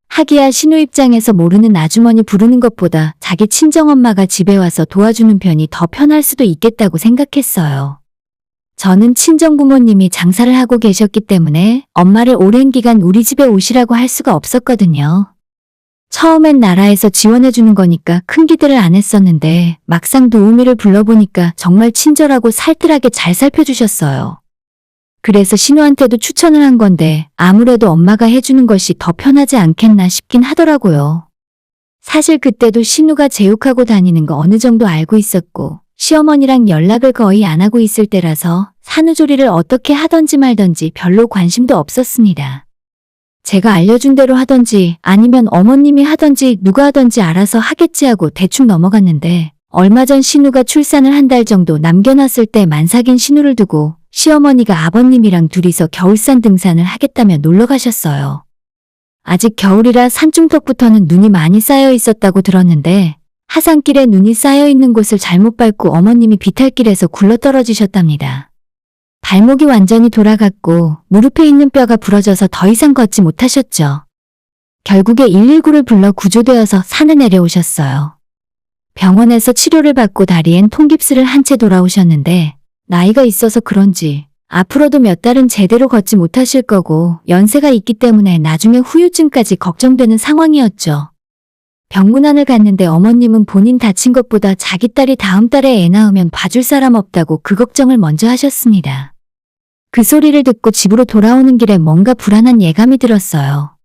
하기야 신우 입장에서 모르는 아주머니 부르는 것보다 자기 친정엄마가 집에 와서 도와주는 편이 더 편할 수도 있겠다고 생각했어요. 저는 친정부모님이 장사를 하고 계셨기 때문에 엄마를 오랜 기간 우리 집에 오시라고 할 수가 없었거든요. 처음엔 나라에서 지원해주는 거니까 큰 기대를 안 했었는데 막상 도우미를 불러보니까 정말 친절하고 살뜰하게 잘 살펴주셨어요. 그래서 신우한테도 추천을 한 건데 아무래도 엄마가 해주는 것이 더 편하지 않겠나 싶긴 하더라고요. 사실 그때도 신우가 제육하고 다니는 거 어느 정도 알고 있었고 시어머니랑 연락을 거의 안 하고 있을 때라서 산후조리를 어떻게 하던지 말던지 별로 관심도 없었습니다. 제가 알려준 대로 하던지 아니면 어머님이 하던지 누가 하던지 알아서 하겠지 하고 대충 넘어갔는데 얼마 전 신우가 출산을 한 달 정도 남겨놨을 때 만삭인 신우를 두고 시어머니가 아버님이랑 둘이서 겨울산 등산을 하겠다며 놀러 가셨어요. 아직 겨울이라 산중턱부터는 눈이 많이 쌓여 있었다고 들었는데 하산길에 눈이 쌓여 있는 곳을 잘못 밟고 어머님이 비탈길에서 굴러떨어지셨답니다. 발목이 완전히 돌아갔고 무릎에 있는 뼈가 부러져서 더 이상 걷지 못하셨죠. 결국에 119를 불러 구조되어서 산에 내려오셨어요. 병원에서 치료를 받고 다리엔 통깁스를 한 채 돌아오셨는데 나이가 있어서 그런지 앞으로도 몇 달은 제대로 걷지 못하실 거고 연세가 있기 때문에 나중에 후유증까지 걱정되는 상황이었죠. 병문안을 갔는데 어머님은 본인 다친 것보다 자기 딸이 다음 달에 애 낳으면 봐줄 사람 없다고 그 걱정을 먼저 하셨습니다. 그 소리를 듣고 집으로 돌아오는 길에 뭔가 불안한 예감이 들었어요.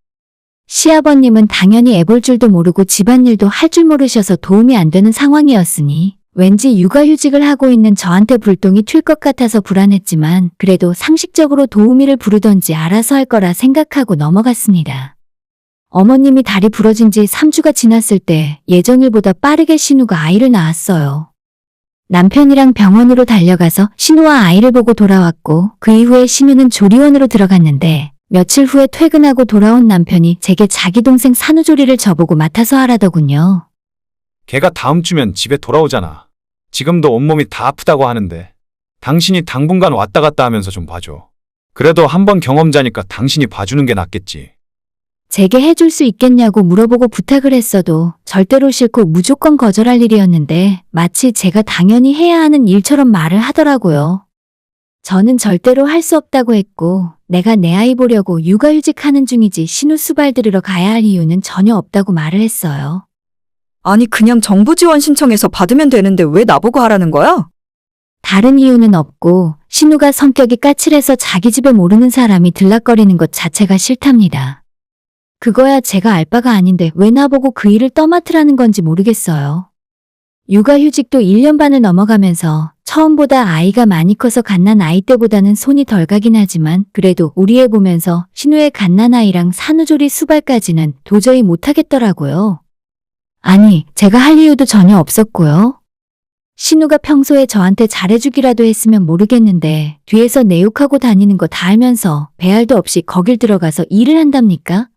시아버님은 당연히 애 볼 줄도 모르고 집안일도 할 줄 모르셔서 도움이 안 되는 상황이었으니 왠지 육아휴직을 하고 있는 저한테 불똥이 튈 것 같아서 불안했지만 그래도 상식적으로 도우미를 부르던지 알아서 할 거라 생각하고 넘어갔습니다. 어머님이 다리 부러진 지 3주가 지났을 때 예정일보다 빠르게 신우가 아이를 낳았어요. 남편이랑 병원으로 달려가서 신우와 아이를 보고 돌아왔고 그 이후에 신우는 조리원으로 들어갔는데 며칠 후에 퇴근하고 돌아온 남편이 제게 자기 동생 산후조리를 저보고 맡아서 하라더군요. 걔가 다음 주면 집에 돌아오잖아. 지금도 온몸이 다 아프다고 하는데 당신이 당분간 왔다 갔다 하면서 좀 봐줘. 그래도 한번 경험자니까 당신이 봐주는 게 낫겠지. 제게 해줄 수 있겠냐고 물어보고 부탁을 했어도 절대로 싫고 무조건 거절할 일이었는데 마치 제가 당연히 해야 하는 일처럼 말을 하더라고요. 저는 절대로 할 수 없다고 했고 내가 내 아이 보려고 육아휴직하는 중이지 신우 수발 들으러 가야 할 이유는 전혀 없다고 말을 했어요. 아니 그냥 정부 지원 신청해서 받으면 되는데 왜 나보고 하라는 거야? 다른 이유는 없고 신우가 성격이 까칠해서 자기 집에 모르는 사람이 들락거리는 것 자체가 싫답니다. 그거야 제가 알 바가 아닌데 왜 나보고 그 일을 떠맡으라는 건지 모르겠어요. 육아휴직도 1년 반을 넘어가면서 처음보다 아이가 많이 커서 갓난 아이 때보다는 손이 덜 가긴 하지만 그래도 우리 애 보면서 신우의 갓난 아이랑 산후조리 수발까지는 도저히 못하겠더라고요. 아니, 제가 할 이유도 전혀 없었고요. 신우가 평소에 저한테 잘해주기라도 했으면 모르겠는데 뒤에서 내 욕하고 다니는 거 다 알면서 배알도 없이 거길 들어가서 일을 한답니까?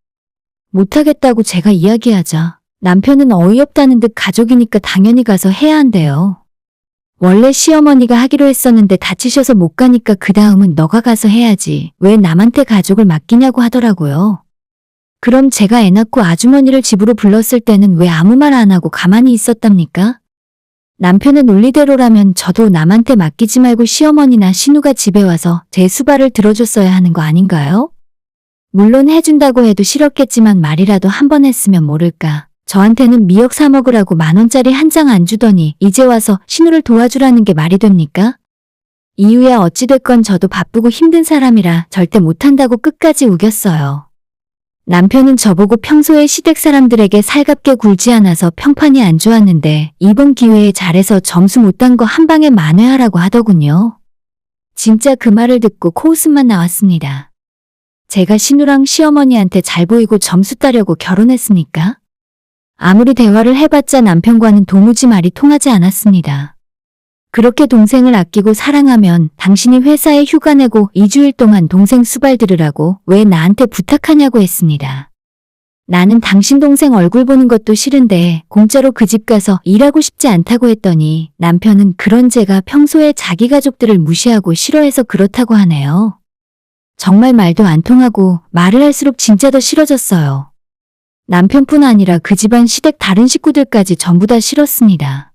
못하겠다고 제가 이야기하자 남편은 어이없다는 듯 가족이니까 당연히 가서 해야 한대요. 원래 시어머니가 하기로 했었는데 다치셔서 못 가니까 그 다음은 너가 가서 해야지 왜 남한테 가족을 맡기냐고 하더라고요. 그럼 제가 애 낳고 아주머니를 집으로 불렀을 때는 왜 아무 말 안 하고 가만히 있었답니까? 남편의 논리대로라면 저도 남한테 맡기지 말고 시어머니나 신우가 집에 와서 제 수발을 들어줬어야 하는 거 아닌가요? 물론 해준다고 해도 싫었겠지만 말이라도 한 번 했으면 모를까. 저한테는 미역 사 먹으라고 10,000원짜리 한 장 안 주더니 이제 와서 신우를 도와주라는 게 말이 됩니까? 이유야 어찌됐건 저도 바쁘고 힘든 사람이라 절대 못한다고 끝까지 우겼어요. 남편은 저보고 평소에 시댁 사람들에게 살갑게 굴지 않아서 평판이 안 좋았는데 이번 기회에 잘해서 점수 못 딴 거 한 방에 만회하라고 하더군요. 진짜 그 말을 듣고 코웃음만 나왔습니다. 제가 신우랑 시어머니한테 잘 보이고 점수 따려고 결혼했습니까? 아무리 대화를 해봤자 남편과는 도무지 말이 통하지 않았습니다. 그렇게 동생을 아끼고 사랑하면 당신이 회사에 휴가 내고 2주일 동안 동생 수발 들으라고 왜 나한테 부탁하냐고 했습니다. 나는 당신 동생 얼굴 보는 것도 싫은데 공짜로 그 집 가서 일하고 싶지 않다고 했더니 남편은 그런 제가 평소에 자기 가족들을 무시하고 싫어해서 그렇다고 하네요. 정말 말도 안 통하고 말을 할수록 진짜 더 싫어졌어요. 남편뿐 아니라 그 집안 시댁 다른 식구들까지 전부 다 싫었습니다.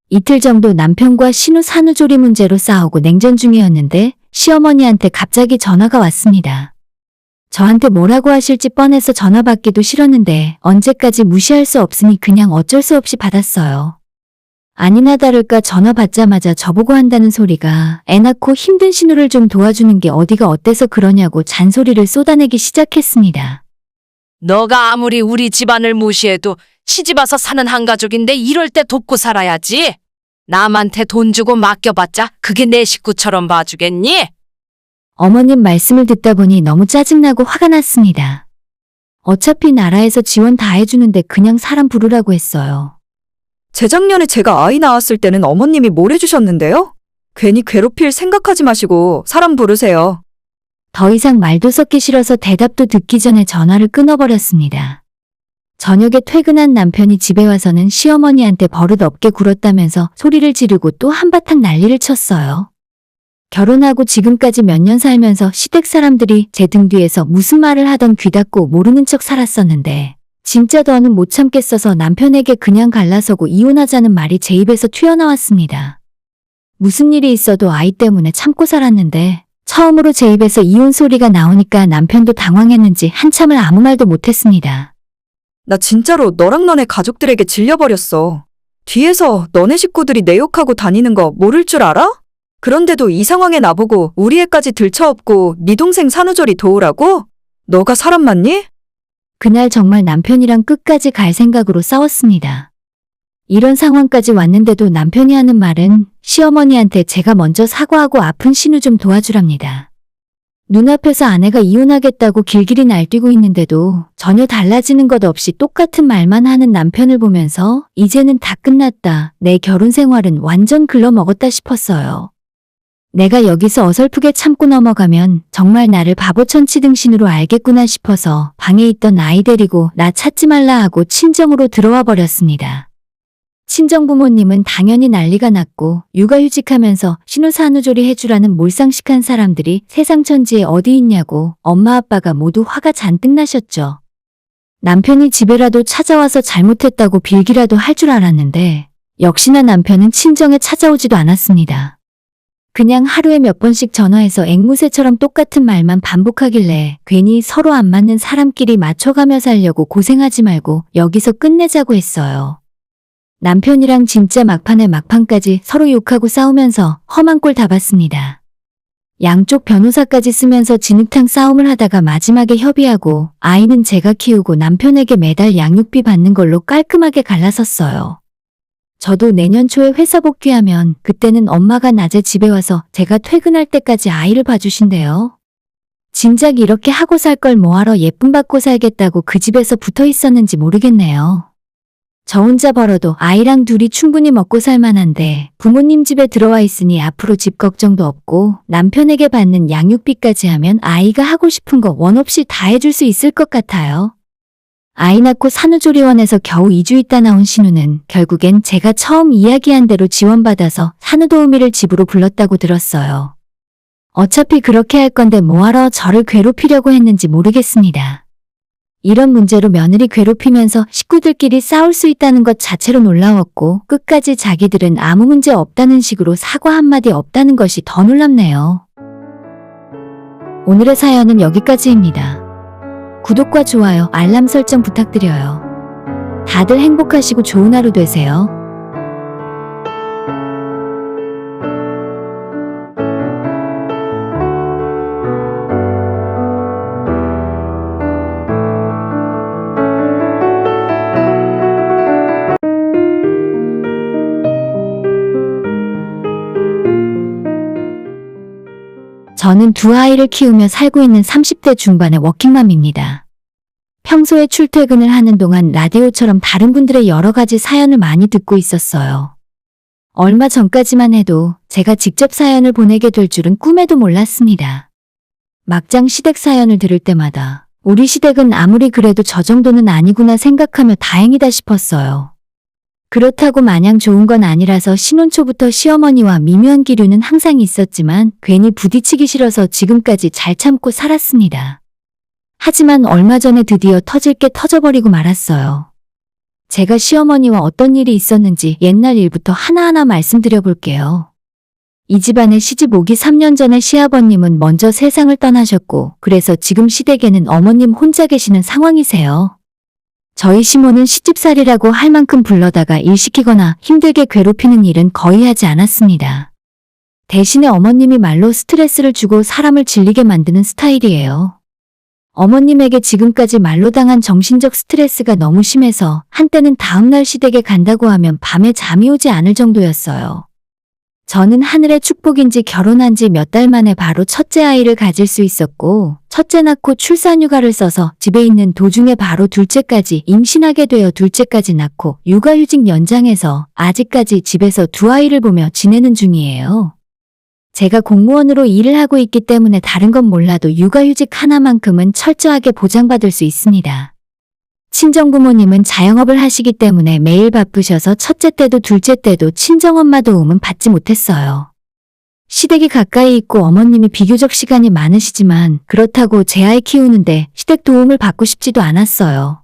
이틀 정도 남편과 신우 산후조리 문제로 싸우고 냉전 중이었는데 시어머니한테 갑자기 전화가 왔습니다. 저한테 뭐라고 하실지 뻔해서 전화 받기도 싫었는데 언제까지 무시할 수 없으니 그냥 어쩔 수 없이 받았어요. 아니나 다를까 전화 받자마자 저보고 한다는 소리가 애 낳고 힘든 신우를 좀 도와주는 게 어디가 어때서 그러냐고 잔소리를 쏟아내기 시작했습니다. 너가 아무리 우리 집안을 무시해도 시집와서 사는 한 가족인데 이럴 때 돕고 살아야지. 남한테 돈 주고 맡겨봤자 그게 내 식구처럼 봐주겠니? 어머님 말씀을 듣다 보니 너무 짜증나고 화가 났습니다. 어차피 나라에서 지원 다 해주는데 그냥 사람 부르라고 했어요. 재작년에 제가 아이 낳았을 때는 어머님이 뭘 해주셨는데요? 괜히 괴롭힐 생각하지 마시고 사람 부르세요. 더 이상 말도 섞기 싫어서 대답도 듣기 전에 전화를 끊어버렸습니다. 저녁에 퇴근한 남편이 집에 와서는 시어머니한테 버릇없게 굴었다면서 소리를 지르고 또 한바탕 난리를 쳤어요. 결혼하고 지금까지 몇 년 살면서 시댁 사람들이 제 등 뒤에서 무슨 말을 하던 귀 닫고 모르는 척 살았었는데 진짜 더는 못 참겠어서 남편에게 그냥 갈라서고 이혼하자는 말이 제 입에서 튀어나왔습니다. 무슨 일이 있어도 아이 때문에 참고 살았는데 처음으로 제 입에서 이혼 소리가 나오니까 남편도 당황했는지 한참을 아무 말도 못했습니다. 나 진짜로 너랑 너네 가족들에게 질려버렸어. 뒤에서 너네 식구들이 내 욕하고 다니는 거 모를 줄 알아? 그런데도 이 상황에 나보고 우리 애까지 들쳐업고 네 동생 산후조리 도우라고? 너가 사람 맞니? 그날 정말 남편이랑 끝까지 갈 생각으로 싸웠습니다. 이런 상황까지 왔는데도 남편이 하는 말은 시어머니한테 제가 먼저 사과하고 아픈 신우 좀 도와주랍니다. 눈앞에서 아내가 이혼하겠다고 길길이 날뛰고 있는데도 전혀 달라지는 것 없이 똑같은 말만 하는 남편을 보면서 이제는 다 끝났다. 내 결혼 생활은 완전 글러먹었다 싶었어요. 내가 여기서 어설프게 참고 넘어가면 정말 나를 바보천 치등신으로 알겠구나 싶어서 방에 있던 아이 데리고 나 찾지 말라 하고 친정으로 들어와 버렸습니다. 친정부모님은 당연히 난리가 났고 육아휴직하면서 신우 산후조리 해주라는 몰상식한 사람들이 세상 천지에 어디 있냐고 엄마 아빠가 모두 화가 잔뜩 나셨죠. 남편이 집에라도 찾아와서 잘못했다고 빌기라도 할 줄 알았는데 역시나 남편은 친정에 찾아오지도 않았습니다. 그냥 하루에 몇 번씩 전화해서 앵무새처럼 똑같은 말만 반복하길래 괜히 서로 안 맞는 사람끼리 맞춰가며 살려고 고생하지 말고 여기서 끝내자고 했어요. 남편이랑 진짜 막판에 막판까지 서로 욕하고 싸우면서 험한 꼴 다 봤습니다. 양쪽 변호사까지 쓰면서 진흙탕 싸움을 하다가 마지막에 협의하고 아이는 제가 키우고 남편에게 매달 양육비 받는 걸로 깔끔하게 갈라섰어요. 저도 내년 초에 회사 복귀하면 그때는 엄마가 낮에 집에 와서 제가 퇴근할 때까지 아이를 봐주신대요. 진작 이렇게 하고 살 걸 뭐하러 예쁨 받고 살겠다고 그 집에서 붙어 있었는지 모르겠네요. 저 혼자 벌어도 아이랑 둘이 충분히 먹고 살 만한데 부모님 집에 들어와 있으니 앞으로 집 걱정도 없고 남편에게 받는 양육비까지 하면 아이가 하고 싶은 거 원 없이 다 해줄 수 있을 것 같아요. 아이 낳고 산후조리원에서 겨우 2주 있다 나온 신우는 결국엔 제가 처음 이야기한 대로 지원받아서 산후도우미를 집으로 불렀다고 들었어요. 어차피 그렇게 할 건데 뭐하러 저를 괴롭히려고 했는지 모르겠습니다. 이런 문제로 며느리 괴롭히면서 식구들끼리 싸울 수 있다는 것 자체로 놀라웠고 끝까지 자기들은 아무 문제 없다는 식으로 사과 한마디 없다는 것이 더 놀랍네요. 오늘의 사연은 여기까지입니다. 구독과 좋아요, 알람 설정 부탁드려요. 다들 행복하시고 좋은 하루 되세요. 저는 두 아이를 키우며 살고 있는 30대 중반의 워킹맘입니다. 평소에 출퇴근을 하는 동안 라디오처럼 다른 분들의 여러 가지 사연을 많이 듣고 있었어요. 얼마 전까지만 해도 제가 직접 사연을 보내게 될 줄은 꿈에도 몰랐습니다. 막장 시댁 사연을 들을 때마다 우리 시댁은 아무리 그래도 저 정도는 아니구나 생각하며 다행이다 싶었어요. 그렇다고 마냥 좋은 건 아니라서 신혼 초부터 시어머니와 미묘한 기류는 항상 있었지만 괜히 부딪히기 싫어서 지금까지 잘 참고 살았습니다. 하지만 얼마 전에 드디어 터질 게 터져버리고 말았어요. 제가 시어머니와 어떤 일이 있었는지 옛날 일부터 하나하나 말씀드려 볼게요. 이 집안의 시집 오기 3년 전에 시아버님은 먼저 세상을 떠나셨고 그래서 지금 시댁에는 어머님 혼자 계시는 상황이세요. 저희 시모는 시집살이라고 할 만큼 불러다가 일 시키거나 힘들게 괴롭히는 일은 거의 하지 않았습니다. 대신에 어머님이 말로 스트레스를 주고 사람을 질리게 만드는 스타일이에요. 어머님에게 지금까지 말로 당한 정신적 스트레스가 너무 심해서 한때는 다음날 시댁에 간다고 하면 밤에 잠이 오지 않을 정도였어요. 저는 하늘의 축복인지 결혼한 지 몇 달 만에 바로 첫째 아이를 가질 수 있었고 첫째 낳고 출산휴가를 써서 집에 있는 도중에 바로 둘째까지 임신하게 되어 둘째까지 낳고 육아휴직 연장해서 아직까지 집에서 두 아이를 보며 지내는 중이에요. 제가 공무원으로 일을 하고 있기 때문에 다른 건 몰라도 육아휴직 하나만큼은 철저하게 보장받을 수 있습니다. 친정부모님은 자영업을 하시기 때문에 매일 바쁘셔서 첫째 때도 둘째 때도 친정엄마 도움은 받지 못했어요. 시댁이 가까이 있고 어머님이 비교적 시간이 많으시지만 그렇다고 제 아이 키우는데 시댁 도움을 받고 싶지도 않았어요.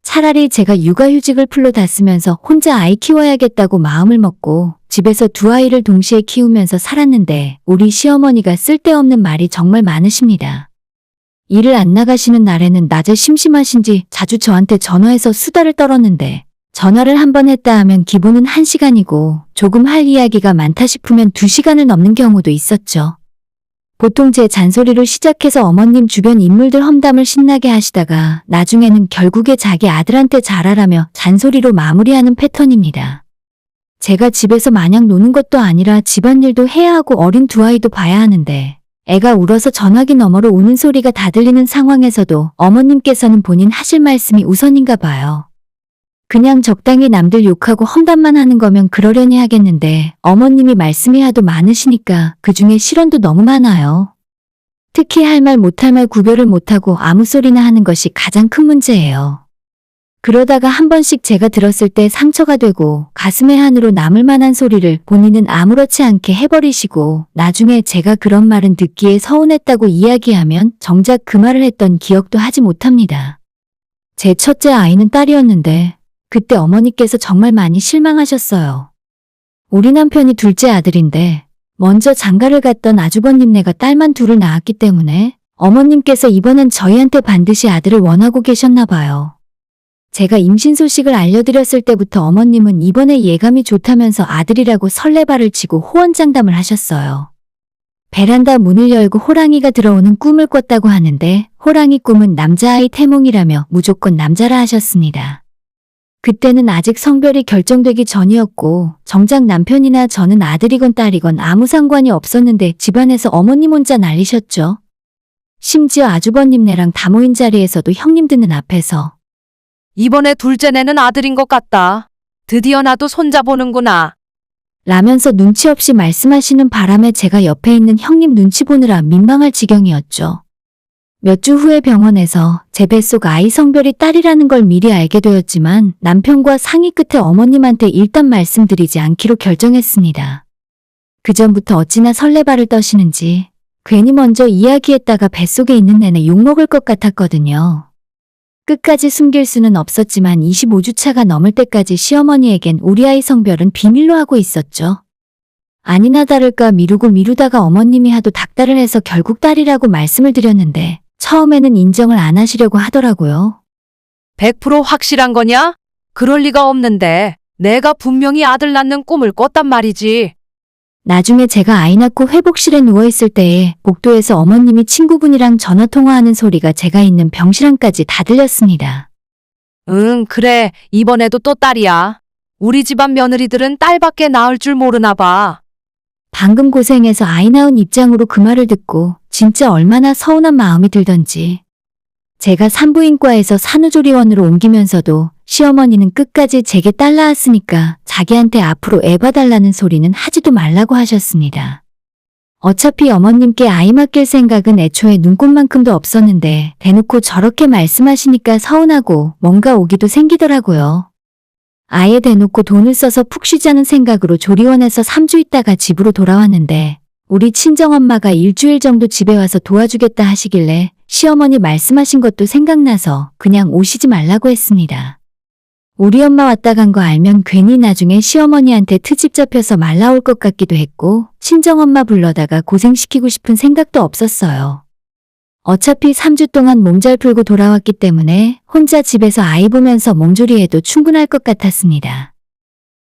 차라리 제가 육아휴직을 풀로 다 쓰면서 혼자 아이 키워야겠다고 마음을 먹고 집에서 두 아이를 동시에 키우면서 살았는데 우리 시어머니가 쓸데없는 말이 정말 많으십니다. 일을 안 나가시는 날에는 낮에 심심하신지 자주 저한테 전화해서 수다를 떨었는데 전화를 한 번 했다 하면 기본은 1시간이고 조금 할 이야기가 많다 싶으면 2시간을 넘는 경우도 있었죠. 보통 제 잔소리로 시작해서 어머님 주변 인물들 험담을 신나게 하시다가 나중에는 결국에 자기 아들한테 잘하라며 잔소리로 마무리하는 패턴입니다. 제가 집에서 마냥 노는 것도 아니라 집안일도 해야 하고 어린 두 아이도 봐야 하는데 애가 울어서 전화기 너머로 우는 소리가 다 들리는 상황에서도 어머님께서는 본인 하실 말씀이 우선인가 봐요. 그냥 적당히 남들 욕하고 험담만 하는 거면 그러려니 하겠는데 어머님이 말씀이 하도 많으시니까 그중에 실언도 너무 많아요. 특히 할 말 못할 말 구별을 못하고 아무 소리나 하는 것이 가장 큰 문제예요. 그러다가 한 번씩 제가 들었을 때 상처가 되고 가슴에 한으로 남을 만한 소리를 본인은 아무렇지 않게 해버리시고 나중에 제가 그런 말은 듣기에 서운했다고 이야기하면 정작 그 말을 했던 기억도 하지 못합니다. 제 첫째 아이는 딸이었는데 그때 어머니께서 정말 많이 실망하셨어요. 우리 남편이 둘째 아들인데 먼저 장가를 갔던 아주버님네가 딸만 둘을 낳았기 때문에 어머님께서 이번엔 저희한테 반드시 아들을 원하고 계셨나 봐요. 제가 임신 소식을 알려드렸을 때부터 어머님은 이번에 예감이 좋다면서 아들이라고 설레발을 치고 호언장담을 하셨어요. 베란다 문을 열고 호랑이가 들어오는 꿈을 꿨다고 하는데 호랑이 꿈은 남자아이 태몽이라며 무조건 남자라 하셨습니다. 그때는 아직 성별이 결정되기 전이었고 정작 남편이나 저는 아들이건 딸이건 아무 상관이 없었는데 집안에서 어머님 혼자 난리셨죠. 심지어 아주버님네랑 다 모인 자리에서도 형님드는 앞에서 이번에 둘째네는 아들인 것 같다. 드디어 나도 손자 보는구나. 라면서 눈치 없이 말씀하시는 바람에 제가 옆에 있는 형님 눈치 보느라 민망할 지경이었죠. 몇 주 후에 병원에서 제 뱃속 아이 성별이 딸이라는 걸 미리 알게 되었지만 남편과 상의 끝에 어머님한테 일단 말씀드리지 않기로 결정했습니다. 그전부터 어찌나 설레발을 떠시는지 괜히 먼저 이야기했다가 뱃속에 있는 내내 욕먹을 것 같았거든요. 끝까지 숨길 수는 없었지만 25주차가 넘을 때까지 시어머니에겐 우리 아이 성별은 비밀로 하고 있었죠. 아니나 다를까 미루다가 어머님이 하도 닥달을 해서 결국 딸이라고 말씀을 드렸는데 처음에는 인정을 안 하시려고 하더라고요. 100% 확실한 거냐? 그럴 리가 없는데 내가 분명히 아들 낳는 꿈을 꿨단 말이지. 나중에 제가 아이 낳고 회복실에 누워있을 때에 복도에서 어머님이 친구분이랑 전화통화하는 소리가 제가 있는 병실안까지 다 들렸습니다. 응, 그래. 이번에도 또 딸이야. 우리 집안 며느리들은 딸밖에 낳을 줄 모르나 봐. 방금 고생해서 아이 낳은 입장으로 그 말을 듣고 진짜 얼마나 서운한 마음이 들던지. 제가 산부인과에서 산후조리원으로 옮기면서도 시어머니는 끝까지 제게 딸 낳았으니까 자기한테 앞으로 애 봐달라는 소리는 하지도 말라고 하셨습니다. 어차피 어머님께 아이 맡길 생각은 애초에 눈꽃만큼도 없었는데 대놓고 저렇게 말씀하시니까 서운하고 뭔가 오기도 생기더라고요. 아예 대놓고 돈을 써서 푹 쉬자는 생각으로 조리원에서 3주 있다가 집으로 돌아왔는데 우리 친정엄마가 일주일 정도 집에 와서 도와주겠다 하시길래 시어머니 말씀하신 것도 생각나서 그냥 오시지 말라고 했습니다. 우리 엄마 왔다 간 거 알면 괜히 나중에 시어머니한테 트집 잡혀서 말 나올 것 같기도 했고 친정엄마 불러다가 고생시키고 싶은 생각도 없었어요. 어차피 3주 동안 몸 잘 풀고 돌아왔기 때문에 혼자 집에서 아이 보면서 몸조리해도 충분할 것 같았습니다.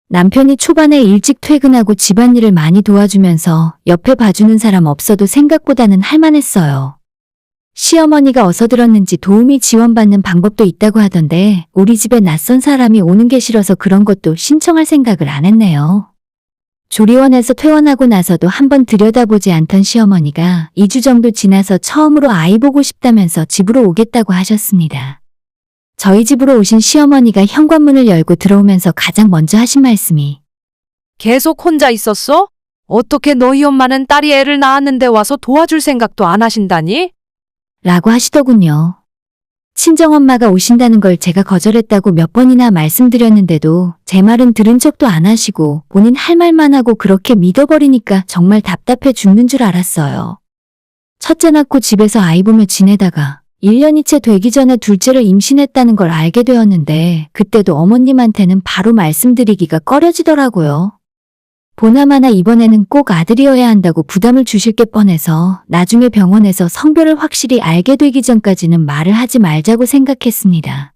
남편이 초반에 일찍 퇴근하고 집안일을 많이 도와주면서 옆에 봐주는 사람 없어도 생각보다는 할만했어요. 시어머니가 어서 들었는지 도우미 지원받는 방법도 있다고 하던데 우리 집에 낯선 사람이 오는 게 싫어서 그런 것도 신청할 생각을 안 했네요. 조리원에서 퇴원하고 나서도 한번 들여다보지 않던 시어머니가 2주 정도 지나서 처음으로 아이 보고 싶다면서 집으로 오겠다고 하셨습니다. 저희 집으로 오신 시어머니가 현관문을 열고 들어오면서 가장 먼저 하신 말씀이 계속 혼자 있었어? 어떻게 너희 엄마는 딸이 애를 낳았는데 와서 도와줄 생각도 안 하신다니? 라고 하시더군요. 친정엄마가 오신다는 걸 제가 거절했다고 몇 번이나 말씀드렸는데도 제 말은 들은 척도 안 하시고 본인 할 말만 하고 그렇게 믿어버리니까 정말 답답해 죽는 줄 알았어요. 첫째 낳고 집에서 아이 보며 지내다가 1년이 채 되기 전에 둘째를 임신했다는 걸 알게 되었는데 그때도 어머님한테는 바로 말씀드리기가 꺼려지더라고요. 보나마나 이번에는 꼭 아들이어야 한다고 부담을 주실 게 뻔해서 나중에 병원에서 성별을 확실히 알게 되기 전까지는 말을 하지 말자고 생각했습니다.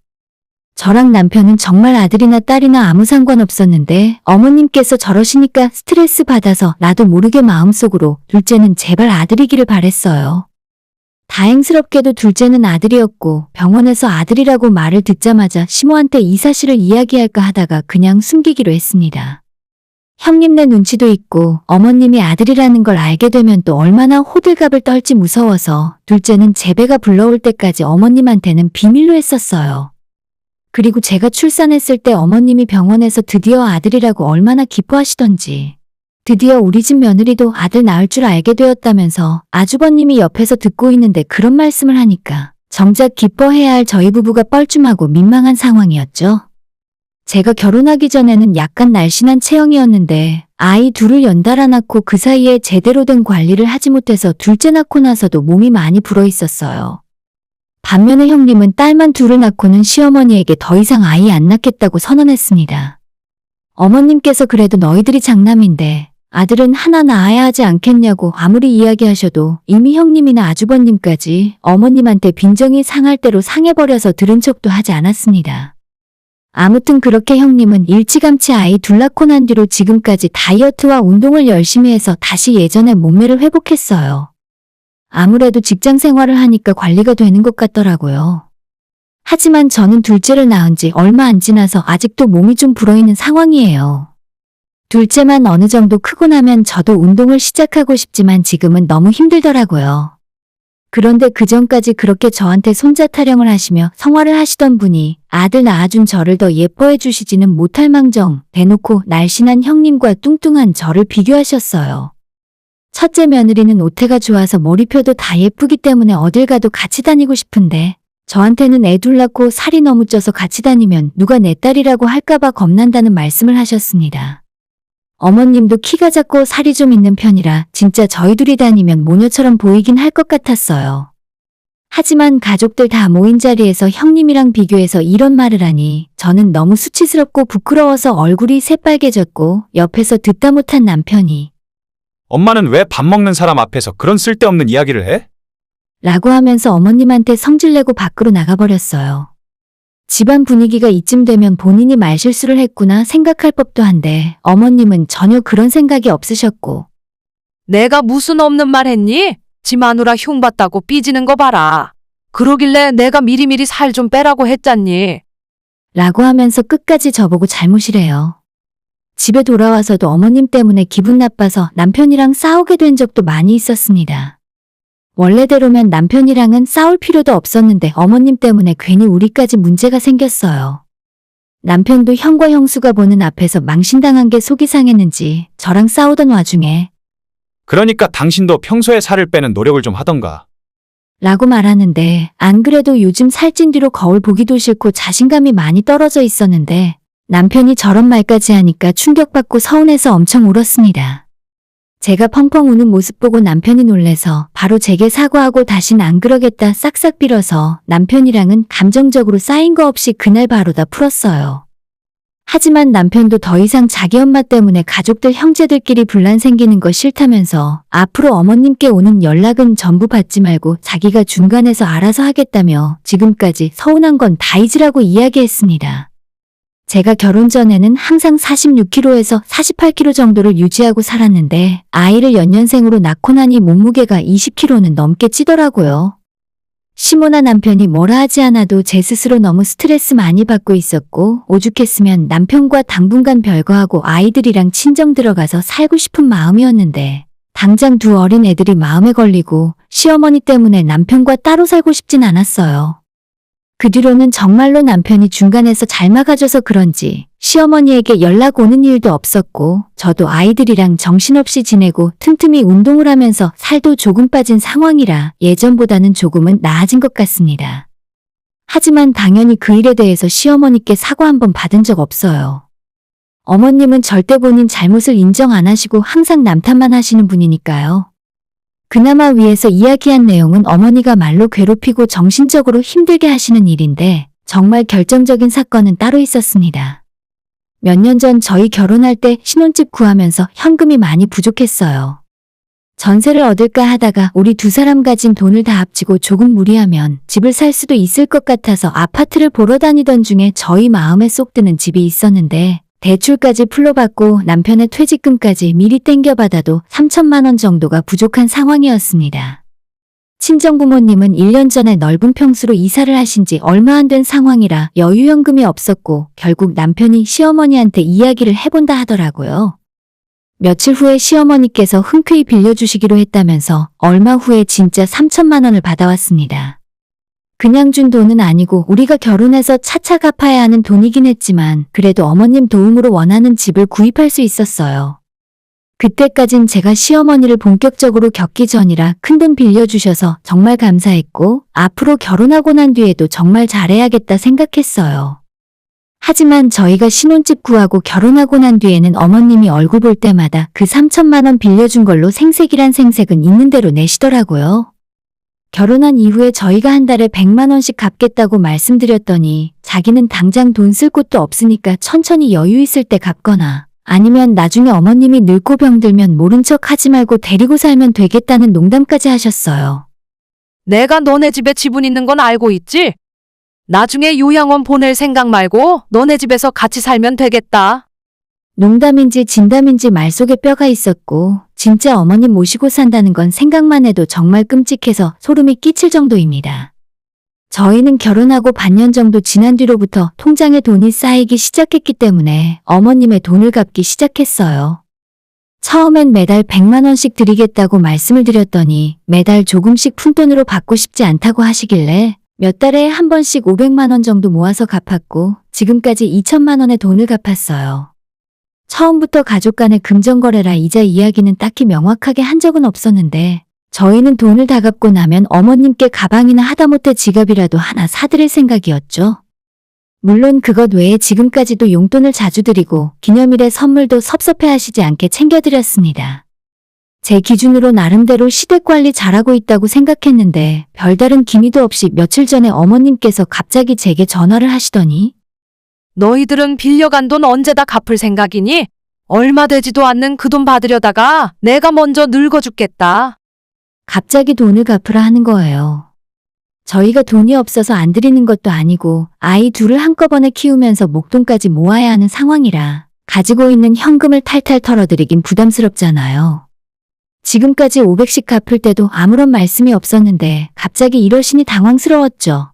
저랑 남편은 정말 아들이나 딸이나 아무 상관없었는데 어머님께서 저러시니까 스트레스 받아서 나도 모르게 마음속으로 둘째는 제발 아들이기를 바랬어요. 다행스럽게도 둘째는 아들이었고 병원에서 아들이라고 말을 듣자마자 시모한테 이 사실을 이야기할까 하다가 그냥 숨기기로 했습니다. 형님네 눈치도 있고 어머님이 아들이라는 걸 알게 되면 또 얼마나 호들갑을 떨지 무서워서 둘째는 제 배가 불러올 때까지 어머님한테는 비밀로 했었어요. 그리고 제가 출산했을 때 어머님이 병원에서 드디어 아들이라고 얼마나 기뻐하시던지 드디어 우리 집 며느리도 아들 낳을 줄 알게 되었다면서 아주버님이 옆에서 듣고 있는데 그런 말씀을 하니까 정작 기뻐해야 할 저희 부부가 뻘쭘하고 민망한 상황이었죠. 제가 결혼하기 전에는 약간 날씬한 체형이었는데 아이 둘을 연달아 낳고 그 사이에 제대로 된 관리를 하지 못해서 둘째 낳고 나서도 몸이 많이 불어 있었어요. 반면에 형님은 딸만 둘을 낳고는 시어머니에게 더 이상 아이 안 낳겠다고 선언했습니다. 어머님께서 그래도 너희들이 장남인데 아들은 하나 낳아야 하지 않겠냐고 아무리 이야기하셔도 이미 형님이나 아주버님까지 어머님한테 빈정이 상할 대로 상해버려서 들은 척도 하지 않았습니다. 아무튼 그렇게 형님은 일찌감치 아이 둘 낳고 난 뒤로 지금까지 다이어트와 운동을 열심히 해서 다시 예전의 몸매를 회복했어요. 아무래도 직장 생활을 하니까 관리가 되는 것 같더라고요. 하지만 저는 둘째를 낳은 지 얼마 안 지나서 아직도 몸이 좀 불어있는 상황이에요. 둘째만 어느 정도 크고 나면 저도 운동을 시작하고 싶지만 지금은 너무 힘들더라고요. 그런데 그전까지 그렇게 저한테 손자 타령을 하시며 성화를 하시던 분이 아들 낳아준 저를 더 예뻐해 주시지는 못할 망정 대놓고 날씬한 형님과 뚱뚱한 저를 비교하셨어요. 첫째 며느리는 옷태가 좋아서 뭘 입혀도 다 예쁘기 때문에 어딜 가도 같이 다니고 싶은데 저한테는 애 둘 낳고 살이 너무 쪄서 같이 다니면 누가 내 딸이라고 할까봐 겁난다는 말씀을 하셨습니다. 어머님도 키가 작고 살이 좀 있는 편이라 진짜 저희 둘이 다니면 모녀처럼 보이긴 할 것 같았어요. 하지만 가족들 다 모인 자리에서 형님이랑 비교해서 이런 말을 하니 저는 너무 수치스럽고 부끄러워서 얼굴이 새빨개졌고 옆에서 듣다 못한 남편이 엄마는 왜 밥 먹는 사람 앞에서 그런 쓸데없는 이야기를 해? 라고 하면서 어머님한테 성질내고 밖으로 나가버렸어요. 집안 분위기가 이쯤 되면 본인이 말실수를 했구나 생각할 법도 한데 어머님은 전혀 그런 생각이 없으셨고 내가 무슨 없는 말 했니? 지 마누라 흉봤다고 삐지는 거 봐라. 그러길래 내가 미리미리 살 좀 빼라고 했잖니. 라고 하면서 끝까지 저보고 잘못이래요. 집에 돌아와서도 어머님 때문에 기분 나빠서 남편이랑 싸우게 된 적도 많이 있었습니다. 원래대로면 남편이랑은 싸울 필요도 없었는데 어머님 때문에 괜히 우리까지 문제가 생겼어요. 남편도 형과 형수가 보는 앞에서 망신당한 게 속이 상했는지 저랑 싸우던 와중에 그러니까 당신도 평소에 살을 빼는 노력을 좀 하던가. 라고 말하는데 안 그래도 요즘 살찐 뒤로 거울 보기도 싫고 자신감이 많이 떨어져 있었는데 남편이 저런 말까지 하니까 충격받고 서운해서 엄청 울었습니다. 제가 펑펑 우는 모습 보고 남편이 놀래서 바로 제게 사과하고 다신 안 그러겠다 싹싹 빌어서 남편이랑은 감정적으로 쌓인 거 없이 그날 바로 다 풀었어요. 하지만 남편도 더 이상 자기 엄마 때문에 가족들 형제들끼리 분란 생기는 거 싫다면서 앞으로 어머님께 오는 연락은 전부 받지 말고 자기가 중간에서 알아서 하겠다며 지금까지 서운한 건 다 잊으라고 이야기했습니다. 제가 결혼 전에는 항상 46kg에서 48kg 정도를 유지하고 살았는데 아이를 연년생으로 낳고 나니 몸무게가 20kg는 넘게 찌더라고요. 시모나 남편이 뭐라 하지 않아도 제 스스로 너무 스트레스 많이 받고 있었고 오죽했으면 남편과 당분간 별거하고 아이들이랑 친정 들어가서 살고 싶은 마음이었는데 당장 두 어린 애들이 마음에 걸리고 시어머니 때문에 남편과 따로 살고 싶진 않았어요. 그 뒤로는 정말로 남편이 중간에서 잘 막아줘서 그런지 시어머니에게 연락 오는 일도 없었고 저도 아이들이랑 정신없이 지내고 틈틈이 운동을 하면서 살도 조금 빠진 상황이라 예전보다는 조금은 나아진 것 같습니다. 하지만 당연히 그 일에 대해서 시어머니께 사과 한 번 받은 적 없어요. 어머님은 절대 본인 잘못을 인정 안 하시고 항상 남탓만 하시는 분이니까요. 그나마 위에서 이야기한 내용은 어머니가 말로 괴롭히고 정신적으로 힘들게 하시는 일인데 정말 결정적인 사건은 따로 있었습니다. 몇 년 전 저희 결혼할 때 신혼집 구하면서 현금이 많이 부족했어요. 전세를 얻을까 하다가 우리 두 사람 가진 돈을 다 합치고 조금 무리하면 집을 살 수도 있을 것 같아서 아파트를 보러 다니던 중에 저희 마음에 쏙 드는 집이 있었는데 대출까지 풀로 받고 남편의 퇴직금까지 미리 땡겨받아도 3천만 원 정도가 부족한 상황이었습니다. 친정부모님은 1년 전에 넓은 평수로 이사를 하신 지 얼마 안 된 상황이라 여유현금이 없었고 결국 남편이 시어머니한테 이야기를 해본다 하더라고요. 며칠 후에 시어머니께서 흔쾌히 빌려주시기로 했다면서 얼마 후에 진짜 3천만 원을 받아왔습니다. 그냥 준 돈은 아니고 우리가 결혼해서 차차 갚아야 하는 돈이긴 했지만 그래도 어머님 도움으로 원하는 집을 구입할 수 있었어요. 그때까진 제가 시어머니를 본격적으로 겪기 전이라 큰돈 빌려주셔서 정말 감사했고 앞으로 결혼하고 난 뒤에도 정말 잘해야겠다 생각했어요. 하지만 저희가 신혼집 구하고 결혼하고 난 뒤에는 어머님이 얼굴 볼 때마다 그 3천만 원 빌려준 걸로 생색이란 생색은 있는 대로 내시더라고요. 결혼한 이후에 저희가 한 달에 100만 원씩 갚겠다고 말씀드렸더니 자기는 당장 돈 쓸 곳도 없으니까 천천히 여유 있을 때 갚거나 아니면 나중에 어머님이 늙고 병들면 모른 척 하지 말고 데리고 살면 되겠다는 농담까지 하셨어요. 내가 너네 집에 지분 있는 건 알고 있지? 나중에 요양원 보낼 생각 말고 너네 집에서 같이 살면 되겠다. 농담인지 진담인지 말 속에 뼈가 있었고 진짜 어머님 모시고 산다는 건 생각만 해도 정말 끔찍해서 소름이 끼칠 정도입니다. 저희는 결혼하고 반년 정도 지난 뒤로부터 통장에 돈이 쌓이기 시작했기 때문에 어머님의 돈을 갚기 시작했어요. 처음엔 매달 100만 원씩 드리겠다고 말씀을 드렸더니 매달 조금씩 푼돈으로 받고 싶지 않다고 하시길래 몇 달에 한 번씩 500만 원 정도 모아서 갚았고 지금까지 2천만 원의 돈을 갚았어요. 처음부터 가족 간의 금전거래라 이자 이야기는 딱히 명확하게 한 적은 없었는데 저희는 돈을 다 갚고 나면 어머님께 가방이나 하다못해 지갑이라도 하나 사드릴 생각이었죠. 물론 그것 외에 지금까지도 용돈을 자주 드리고 기념일에 선물도 섭섭해하시지 않게 챙겨드렸습니다. 제 기준으로 나름대로 시댁 관리 잘하고 있다고 생각했는데 별다른 기미도 없이 며칠 전에 어머님께서 갑자기 제게 전화를 하시더니 너희들은 빌려간 돈 언제 다 갚을 생각이니? 얼마 되지도 않는 그 돈 받으려다가 내가 먼저 늙어 죽겠다. 갑자기 돈을 갚으라 하는 거예요. 저희가 돈이 없어서 안 드리는 것도 아니고 아이 둘을 한꺼번에 키우면서 목돈까지 모아야 하는 상황이라 가지고 있는 현금을 탈탈 털어드리긴 부담스럽잖아요. 지금까지 500씩 갚을 때도 아무런 말씀이 없었는데 갑자기 이러시니 당황스러웠죠.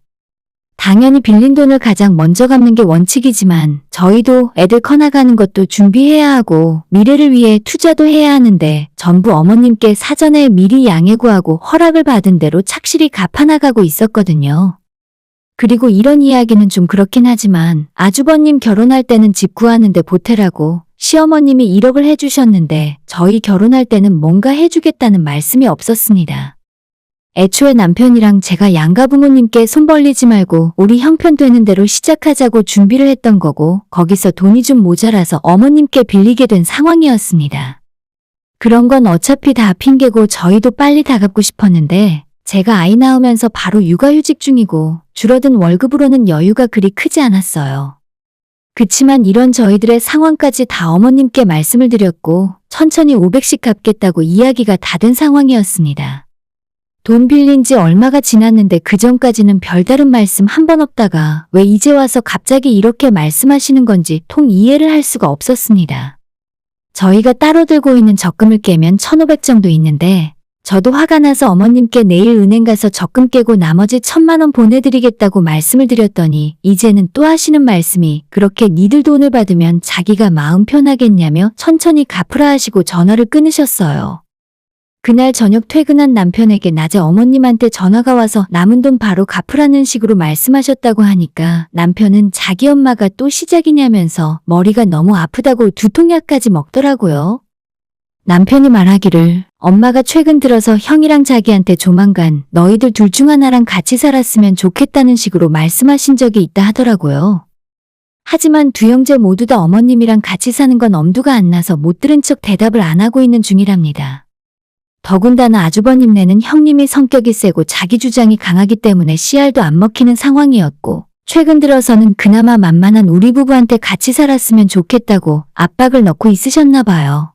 당연히 빌린 돈을 가장 먼저 갚는 게 원칙이지만 저희도 애들 커나가는 것도 준비해야 하고 미래를 위해 투자도 해야 하는데 전부 어머님께 사전에 미리 양해 구하고 허락을 받은 대로 착실히 갚아나가고 있었거든요. 그리고 이런 이야기는 좀 그렇긴 하지만 아주버님 결혼할 때는 집 구하는데 보태라고 시어머님이 1억을 해주셨는데 저희 결혼할 때는 뭔가 해주겠다는 말씀이 없었습니다. 애초에 남편이랑 제가 양가 부모님께 손 벌리지 말고 우리 형편 되는 대로 시작하자고 준비를 했던 거고 거기서 돈이 좀 모자라서 어머님께 빌리게 된 상황이었습니다. 그런 건 어차피 다 핑계고 저희도 빨리 다 갚고 싶었는데 제가 아이 낳으면서 바로 육아휴직 중이고 줄어든 월급으로는 여유가 그리 크지 않았어요. 그치만 이런 저희들의 상황까지 다 어머님께 말씀을 드렸고 천천히 500씩 갚겠다고 이야기가 다 된 상황이었습니다. 돈 빌린 지 얼마가 지났는데 그전까지는 별다른 말씀 한 번 없다가 왜 이제 와서 갑자기 이렇게 말씀하시는 건지 통 이해를 할 수가 없었습니다. 저희가 따로 들고 있는 적금을 깨면 1,500 정도 있는데 저도 화가 나서 어머님께 내일 은행 가서 적금 깨고 나머지 1,000만 원 보내드리겠다고 말씀을 드렸더니 이제는 또 하시는 말씀이 그렇게 니들 돈을 받으면 자기가 마음 편하겠냐며 천천히 갚으라 하시고 전화를 끊으셨어요. 그날 저녁 퇴근한 남편에게 낮에 어머님한테 전화가 와서 남은 돈 바로 갚으라는 식으로 말씀하셨다고 하니까 남편은 자기 엄마가 또 시작이냐면서 머리가 너무 아프다고 두통약까지 먹더라고요. 남편이 말하기를 엄마가 최근 들어서 형이랑 자기한테 조만간 너희들 둘 중 하나랑 같이 살았으면 좋겠다는 식으로 말씀하신 적이 있다 하더라고요. 하지만 두 형제 모두 다 어머님이랑 같이 사는 건 엄두가 안 나서 못 들은 척 대답을 안 하고 있는 중이랍니다. 더군다나 아주버님네는 형님이 성격이 세고 자기 주장이 강하기 때문에 씨알도 안 먹히는 상황이었고 최근 들어서는 그나마 만만한 우리 부부한테 같이 살았으면 좋겠다고 압박을 넣고 있으셨나 봐요.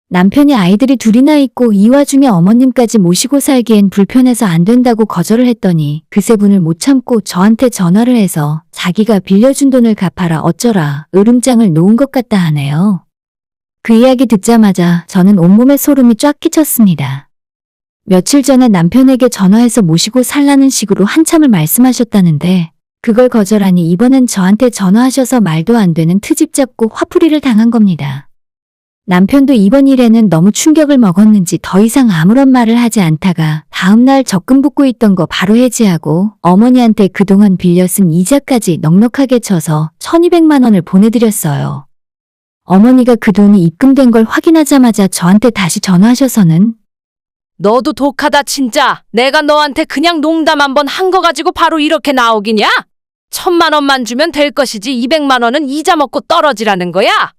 남편이 아이들이 둘이나 있고 이 와중에 어머님까지 모시고 살기엔 불편해서 안 된다고 거절을 했더니 그새 분을 못 참고 저한테 전화를 해서 자기가 빌려준 돈을 갚아라 어쩌라 으름장을 놓은 것 같다 하네요. 그 이야기 듣자마자 저는 온몸에 소름이 쫙 끼쳤습니다. 며칠 전에 남편에게 전화해서 모시고 살라는 식으로 한참을 말씀하셨다는데 그걸 거절하니 이번엔 저한테 전화하셔서 말도 안 되는 트집 잡고 화풀이를 당한 겁니다. 남편도 이번 일에는 너무 충격을 먹었는지 더 이상 아무런 말을 하지 않다가 다음날 적금 붓고 있던 거 바로 해지하고 어머니한테 그동안 빌려 쓴 이자까지 넉넉하게 쳐서 1,200만 원을 보내드렸어요. 어머니가 그 돈이 입금된 걸 확인하자마자 저한테 다시 전화하셔서는 너도 독하다 진짜. 내가 너한테 그냥 농담 한번 한 거 가지고 바로 이렇게 나오기냐? 1,000만 원만 주면 될 것이지 200만 원은 이자 먹고 떨어지라는 거야?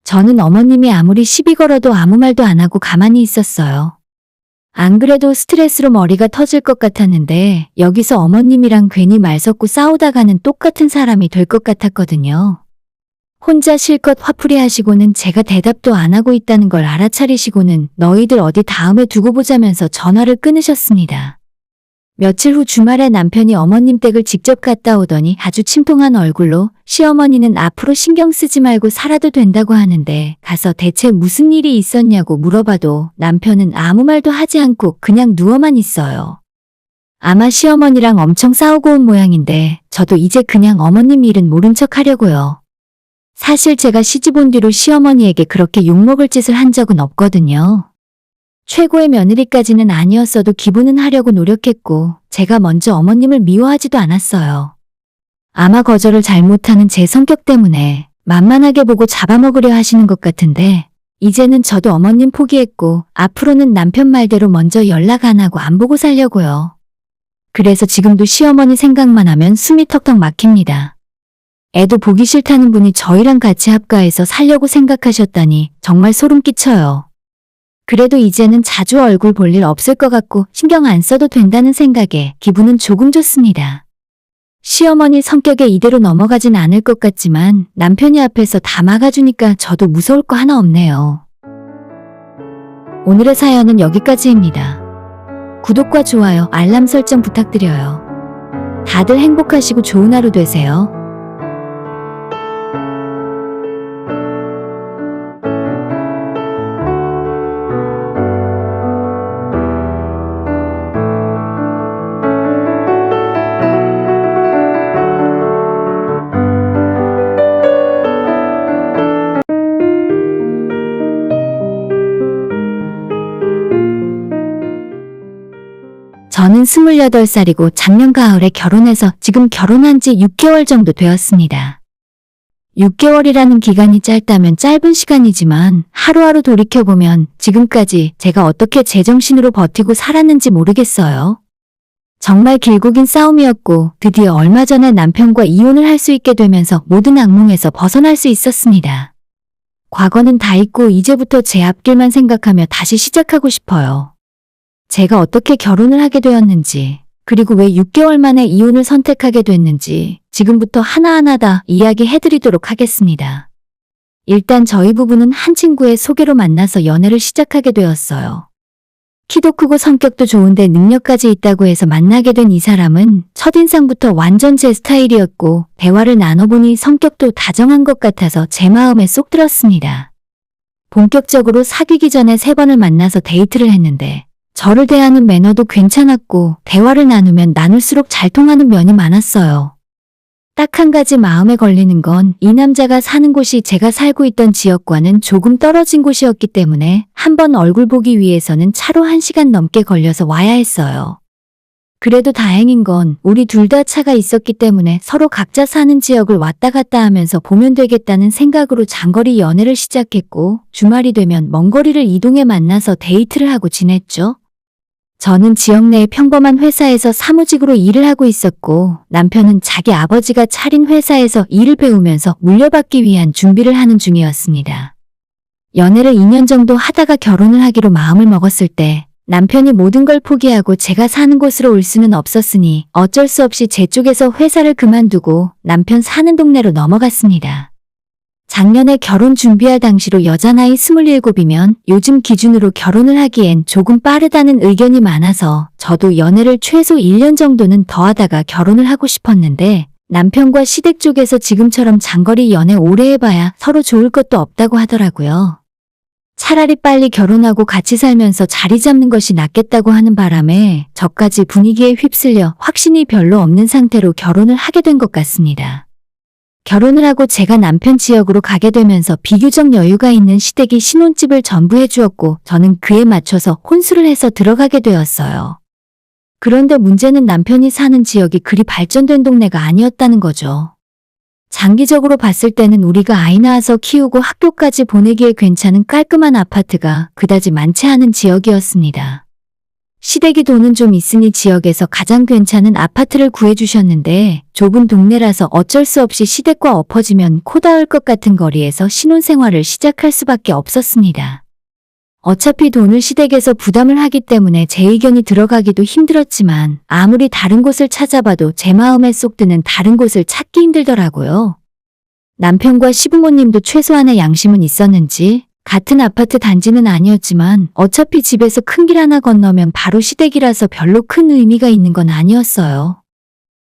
저는 어머님이 아무리 시비 걸어도 아무 말도 안 하고 가만히 있었어요. 안 그래도 스트레스로 머리가 터질 것 같았는데 여기서 어머님이랑 괜히 말 섞고 싸우다가는 똑같은 사람이 될 것 같았거든요. 혼자 실컷 화풀이 하시고는 제가 대답도 안 하고 있다는 걸 알아차리시고는 너희들 어디 다음에 두고 보자면서 전화를 끊으셨습니다. 며칠 후 주말에 남편이 어머님 댁을 직접 갔다 오더니 아주 침통한 얼굴로 시어머니는 앞으로 신경 쓰지 말고 살아도 된다고 하는데 가서 대체 무슨 일이 있었냐고 물어봐도 남편은 아무 말도 하지 않고 그냥 누워만 있어요. 아마 시어머니랑 엄청 싸우고 온 모양인데 저도 이제 그냥 어머님 일은 모른 척 하려고요. 사실 제가 시집 온 뒤로 시어머니에게 그렇게 욕먹을 짓을 한 적은 없거든요. 최고의 며느리까지는 아니었어도 기분은 하려고 노력했고 제가 먼저 어머님을 미워하지도 않았어요. 아마 거절을 잘 못하는 제 성격 때문에 만만하게 보고 잡아먹으려 하시는 것 같은데 이제는 저도 어머님 포기했고 앞으로는 남편 말대로 먼저 연락 안 하고 안 보고 살려고요. 그래서 지금도 시어머니 생각만 하면 숨이 턱턱 막힙니다. 애도 보기 싫다는 분이 저희랑 같이 합가해서 살려고 생각하셨다니 정말 소름 끼쳐요. 그래도 이제는 자주 얼굴 볼 일 없을 것 같고 신경 안 써도 된다는 생각에 기분은 조금 좋습니다. 시어머니 성격에 이대로 넘어가진 않을 것 같지만 남편이 앞에서 다 막아주니까 저도 무서울 거 하나 없네요. 오늘의 사연은 여기까지입니다. 구독과 좋아요, 알람 설정 부탁드려요. 다들 행복하시고 좋은 하루 되세요. 저는 28살이고 작년 가을에 결혼해서 지금 결혼한 지 6개월 정도 되었습니다. 6개월이라는 기간이 짧다면 짧은 시간이지만 하루하루 돌이켜보면 지금까지 제가 어떻게 제정신으로 버티고 살았는지 모르겠어요. 정말 길고 긴 싸움이었고 드디어 얼마 전에 남편과 이혼을 할 수 있게 되면서 모든 악몽에서 벗어날 수 있었습니다. 과거는 다 잊고 이제부터 제 앞길만 생각하며 다시 시작하고 싶어요. 제가 어떻게 결혼을 하게 되었는지, 그리고 왜 6개월 만에 이혼을 선택하게 됐는지 지금부터 하나하나 다 이야기해드리도록 하겠습니다. 일단 저희 부부는 한 친구의 소개로 만나서 연애를 시작하게 되었어요. 키도 크고 성격도 좋은데 능력까지 있다고 해서 만나게 된 이 사람은 첫인상부터 완전 제 스타일이었고 대화를 나눠보니 성격도 다정한 것 같아서 제 마음에 쏙 들었습니다. 본격적으로 사귀기 전에 3번을 만나서 데이트를 했는데 저를 대하는 매너도 괜찮았고 대화를 나누면 나눌수록 잘 통하는 면이 많았어요. 딱 한 가지 마음에 걸리는 건 이 남자가 사는 곳이 제가 살고 있던 지역과는 조금 떨어진 곳이었기 때문에 한 번 얼굴 보기 위해서는 차로 1시간 넘게 걸려서 와야 했어요. 그래도 다행인 건 우리 둘 다 차가 있었기 때문에 서로 각자 사는 지역을 왔다 갔다 하면서 보면 되겠다는 생각으로 장거리 연애를 시작했고 주말이 되면 먼 거리를 이동해 만나서 데이트를 하고 지냈죠. 저는 지역 내의 평범한 회사에서 사무직으로 일을 하고 있었고 남편은 자기 아버지가 차린 회사에서 일을 배우면서 물려받기 위한 준비를 하는 중이었습니다. 연애를 2년 정도 하다가 결혼을 하기로 마음을 먹었을 때 남편이 모든 걸 포기하고 제가 사는 곳으로 올 수는 없었으니 어쩔 수 없이 제 쪽에서 회사를 그만두고 남편 사는 동네로 넘어갔습니다. 작년에 결혼 준비할 당시로 여자 나이 27이면 요즘 기준으로 결혼을 하기엔 조금 빠르다는 의견이 많아서 저도 연애를 최소 1년 정도는 더 하다가 결혼을 하고 싶었는데 남편과 시댁 쪽에서 지금처럼 장거리 연애 오래 해봐야 서로 좋을 것도 없다고 하더라고요. 차라리 빨리 결혼하고 같이 살면서 자리 잡는 것이 낫겠다고 하는 바람에 저까지 분위기에 휩쓸려 확신이 별로 없는 상태로 결혼을 하게 된 것 같습니다. 결혼을 하고 제가 남편 지역으로 가게 되면서 비교적 여유가 있는 시댁이 신혼집을 전부 해주었고 저는 그에 맞춰서 혼수를 해서 들어가게 되었어요. 그런데 문제는 남편이 사는 지역이 그리 발전된 동네가 아니었다는 거죠. 장기적으로 봤을 때는 우리가 아이 낳아서 키우고 학교까지 보내기에 괜찮은 깔끔한 아파트가 그다지 많지 않은 지역이었습니다. 시댁이 돈은 좀 있으니 지역에서 가장 괜찮은 아파트를 구해주셨는데 좁은 동네라서 어쩔 수 없이 시댁과 엎어지면 코 닿을 것 같은 거리에서 신혼생활을 시작할 수밖에 없었습니다. 어차피 돈을 시댁에서 부담을 하기 때문에 제 의견이 들어가기도 힘들었지만 아무리 다른 곳을 찾아봐도 제 마음에 쏙 드는 다른 곳을 찾기 힘들더라고요. 남편과 시부모님도 최소한의 양심은 있었는지 같은 아파트 단지는 아니었지만 어차피 집에서 큰 길 하나 건너면 바로 시댁이라서 별로 큰 의미가 있는 건 아니었어요.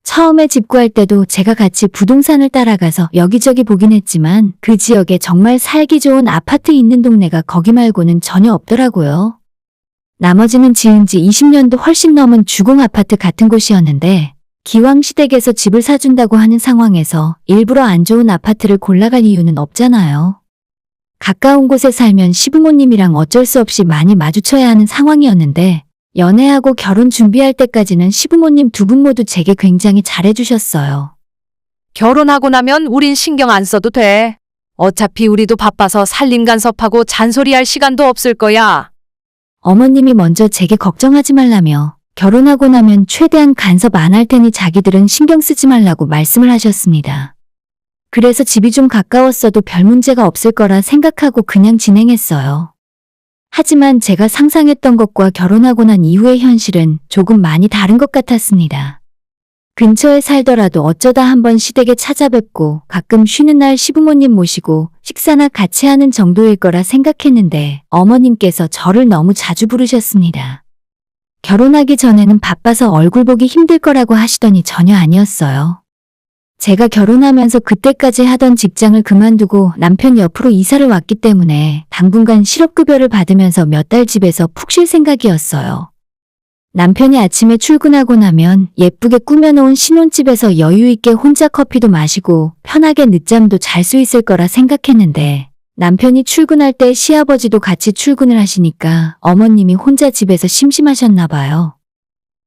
처음에 집 구할 때도 제가 같이 부동산을 따라가서 여기저기 보긴 했지만 그 지역에 정말 살기 좋은 아파트 있는 동네가 거기 말고는 전혀 없더라고요. 나머지는 지은 지 20년도 훨씬 넘은 주공 아파트 같은 곳이었는데 기왕 시댁에서 집을 사준다고 하는 상황에서 일부러 안 좋은 아파트를 골라갈 이유는 없잖아요. 가까운 곳에 살면 시부모님이랑 어쩔 수 없이 많이 마주쳐야 하는 상황이었는데 연애하고 결혼 준비할 때까지는 시부모님 두 분 모두 제게 굉장히 잘해주셨어요. 결혼하고 나면 우린 신경 안 써도 돼. 어차피 우리도 바빠서 살림 간섭하고 잔소리할 시간도 없을 거야. 어머님이 먼저 제게 걱정하지 말라며 결혼하고 나면 최대한 간섭 안 할 테니 자기들은 신경 쓰지 말라고 말씀을 하셨습니다. 그래서 집이 좀 가까웠어도 별 문제가 없을 거라 생각하고 그냥 진행했어요. 하지만 제가 상상했던 것과 결혼하고 난 이후의 현실은 조금 많이 다른 것 같았습니다. 근처에 살더라도 어쩌다 한번 시댁에 찾아뵙고 가끔 쉬는 날 시부모님 모시고 식사나 같이 하는 정도일 거라 생각했는데 어머님께서 저를 너무 자주 부르셨습니다. 결혼하기 전에는 바빠서 얼굴 보기 힘들 거라고 하시더니 전혀 아니었어요. 제가 결혼하면서 그때까지 하던 직장을 그만두고 남편 옆으로 이사를 왔기 때문에 당분간 실업급여를 받으면서 몇 달 집에서 푹 쉴 생각이었어요. 남편이 아침에 출근하고 나면 예쁘게 꾸며놓은 신혼집에서 여유있게 혼자 커피도 마시고 편하게 늦잠도 잘 수 있을 거라 생각했는데 남편이 출근할 때 시아버지도 같이 출근을 하시니까 어머님이 혼자 집에서 심심하셨나 봐요.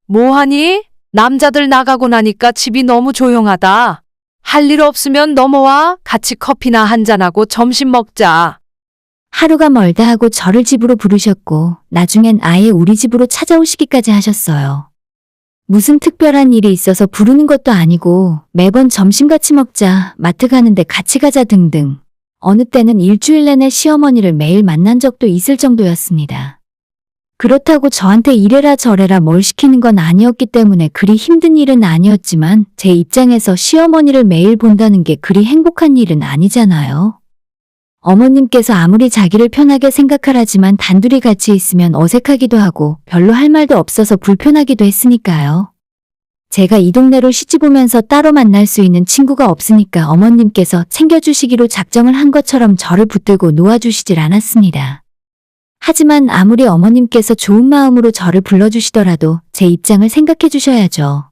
뭐하니? 남자들 나가고 나니까 집이 너무 조용하다. 할 일 없으면 넘어와. 같이 커피나 한잔하고 점심 먹자. 하루가 멀다 하고 저를 집으로 부르셨고 나중엔 아예 우리 집으로 찾아오시기까지 하셨어요. 무슨 특별한 일이 있어서 부르는 것도 아니고 매번 점심 같이 먹자, 마트 가는데 같이 가자 등등. 어느 때는 일주일 내내 시어머니를 매일 만난 적도 있을 정도였습니다. 그렇다고 저한테 이래라 저래라 뭘 시키는 건 아니었기 때문에 그리 힘든 일은 아니었지만 제 입장에서 시어머니를 매일 본다는 게 그리 행복한 일은 아니잖아요. 어머님께서 아무리 자기를 편하게 생각하라지만 단둘이 같이 있으면 어색하기도 하고 별로 할 말도 없어서 불편하기도 했으니까요. 제가 이 동네로 시집 오면서 따로 만날 수 있는 친구가 없으니까 어머님께서 챙겨주시기로 작정을 한 것처럼 저를 붙들고 놓아주시질 않았습니다. 하지만 아무리 어머님께서 좋은 마음으로 저를 불러주시더라도 제 입장을 생각해 주셔야죠.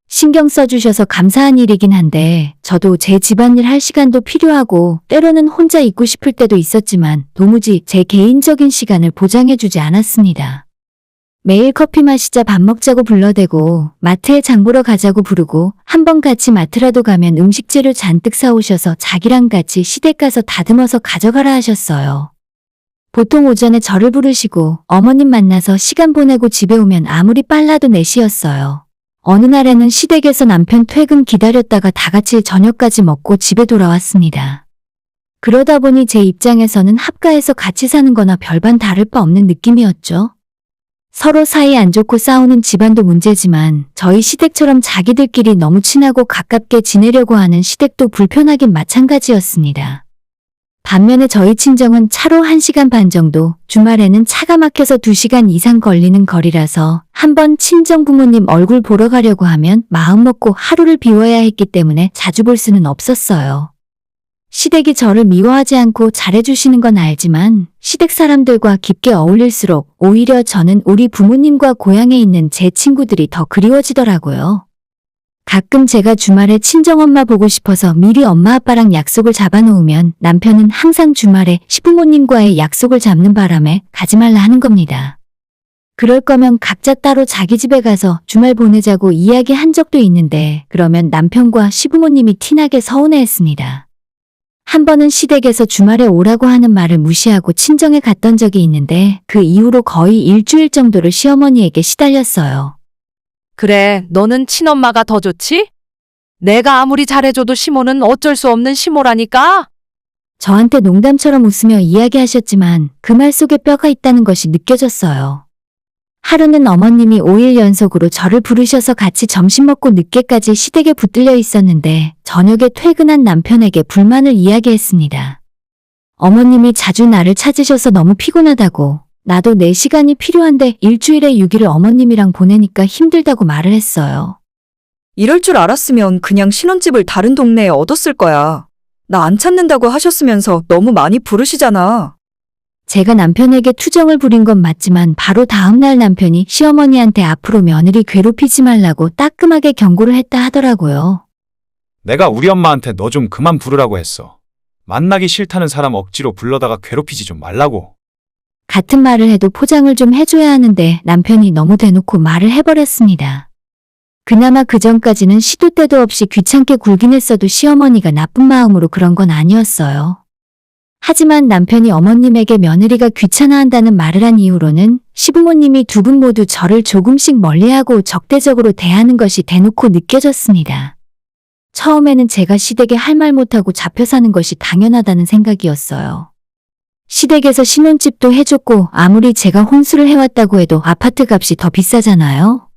신경 써주셔서 감사한 일이긴 한데 저도 제 집안일 할 시간도 필요하고 때로는 혼자 있고 싶을 때도 있었지만 도무지 제 개인적인 시간을 보장해주지 않았습니다. 매일 커피 마시자 밥 먹자고 불러대고 마트에 장 보러 가자고 부르고 한번 같이 마트라도 가면 음식 재료 잔뜩 사오셔서 자기랑 같이 시댁 가서 다듬어서 가져가라 하셨어요. 보통 오전에 저를 부르시고 어머님 만나서 시간 보내고 집에 오면 아무리 빨라도 4시였어요. 어느 날에는 시댁에서 남편 퇴근 기다렸다가 다 같이 저녁까지 먹고 집에 돌아왔습니다. 그러다 보니 제 입장에서는 합가해서 같이 사는 거나 별반 다를 바 없는 느낌이었죠. 서로 사이 안 좋고 싸우는 집안도 문제지만 저희 시댁처럼 자기들끼리 너무 친하고 가깝게 지내려고 하는 시댁도 불편하긴 마찬가지였습니다. 반면에 저희 친정은 차로 1시간 반 정도, 주말에는 차가 막혀서 2시간 이상 걸리는 거리라서 한번 친정 부모님 얼굴 보러 가려고 하면 마음먹고 하루를 비워야 했기 때문에 자주 볼 수는 없었어요. 시댁이 저를 미워하지 않고 잘해주시는 건 알지만 시댁 사람들과 깊게 어울릴수록 오히려 저는 우리 부모님과 고향에 있는 제 친구들이 더 그리워지더라고요. 가끔 제가 주말에 친정엄마 보고 싶어서 미리 엄마 아빠랑 약속을 잡아놓으면 남편은 항상 주말에 시부모님과의 약속을 잡는 바람에 가지 말라 하는 겁니다. 그럴 거면 각자 따로 자기 집에 가서 주말 보내자고 이야기한 적도 있는데 그러면 남편과 시부모님이 티나게 서운해했습니다. 한 번은 시댁에서 주말에 오라고 하는 말을 무시하고 친정에 갔던 적이 있는데 그 이후로 거의 일주일 정도를 시어머니에게 시달렸어요. 그래, 너는 친엄마가 더 좋지? 내가 아무리 잘해줘도 시모는 어쩔 수 없는 시모라니까? 저한테 농담처럼 웃으며 이야기하셨지만 그 말 속에 뼈가 있다는 것이 느껴졌어요. 하루는 어머님이 5일 연속으로 저를 부르셔서 같이 점심 먹고 늦게까지 시댁에 붙들려 있었는데 저녁에 퇴근한 남편에게 불만을 이야기했습니다. 어머님이 자주 나를 찾으셔서 너무 피곤하다고, 나도 내 시간이 필요한데 일주일에 6일을 어머님이랑 보내니까 힘들다고 말을 했어요. 이럴 줄 알았으면 그냥 신혼집을 다른 동네에 얻었을 거야. 나 안 찾는다고 하셨으면서 너무 많이 부르시잖아. 제가 남편에게 투정을 부린 건 맞지만 바로 다음날 남편이 시어머니한테 앞으로 며느리 괴롭히지 말라고 따끔하게 경고를 했다 하더라고요. 내가 우리 엄마한테 너 좀 그만 부르라고 했어. 만나기 싫다는 사람 억지로 불러다가 괴롭히지 좀 말라고. 같은 말을 해도 포장을 좀 해줘야 하는데 남편이 너무 대놓고 말을 해버렸습니다. 그나마 그전까지는 시도 때도 없이 귀찮게 굴긴 했어도 시어머니가 나쁜 마음으로 그런 건 아니었어요. 하지만 남편이 어머님에게 며느리가 귀찮아한다는 말을 한 이후로는 시부모님이 두 분 모두 저를 조금씩 멀리하고 적대적으로 대하는 것이 대놓고 느껴졌습니다. 처음에는 제가 시댁에 할 말 못하고 잡혀 사는 것이 당연하다는 생각이었어요. 시댁에서 신혼집도 해줬고 아무리 제가 혼수를 해왔다고 해도 아파트 값이 더 비싸잖아요.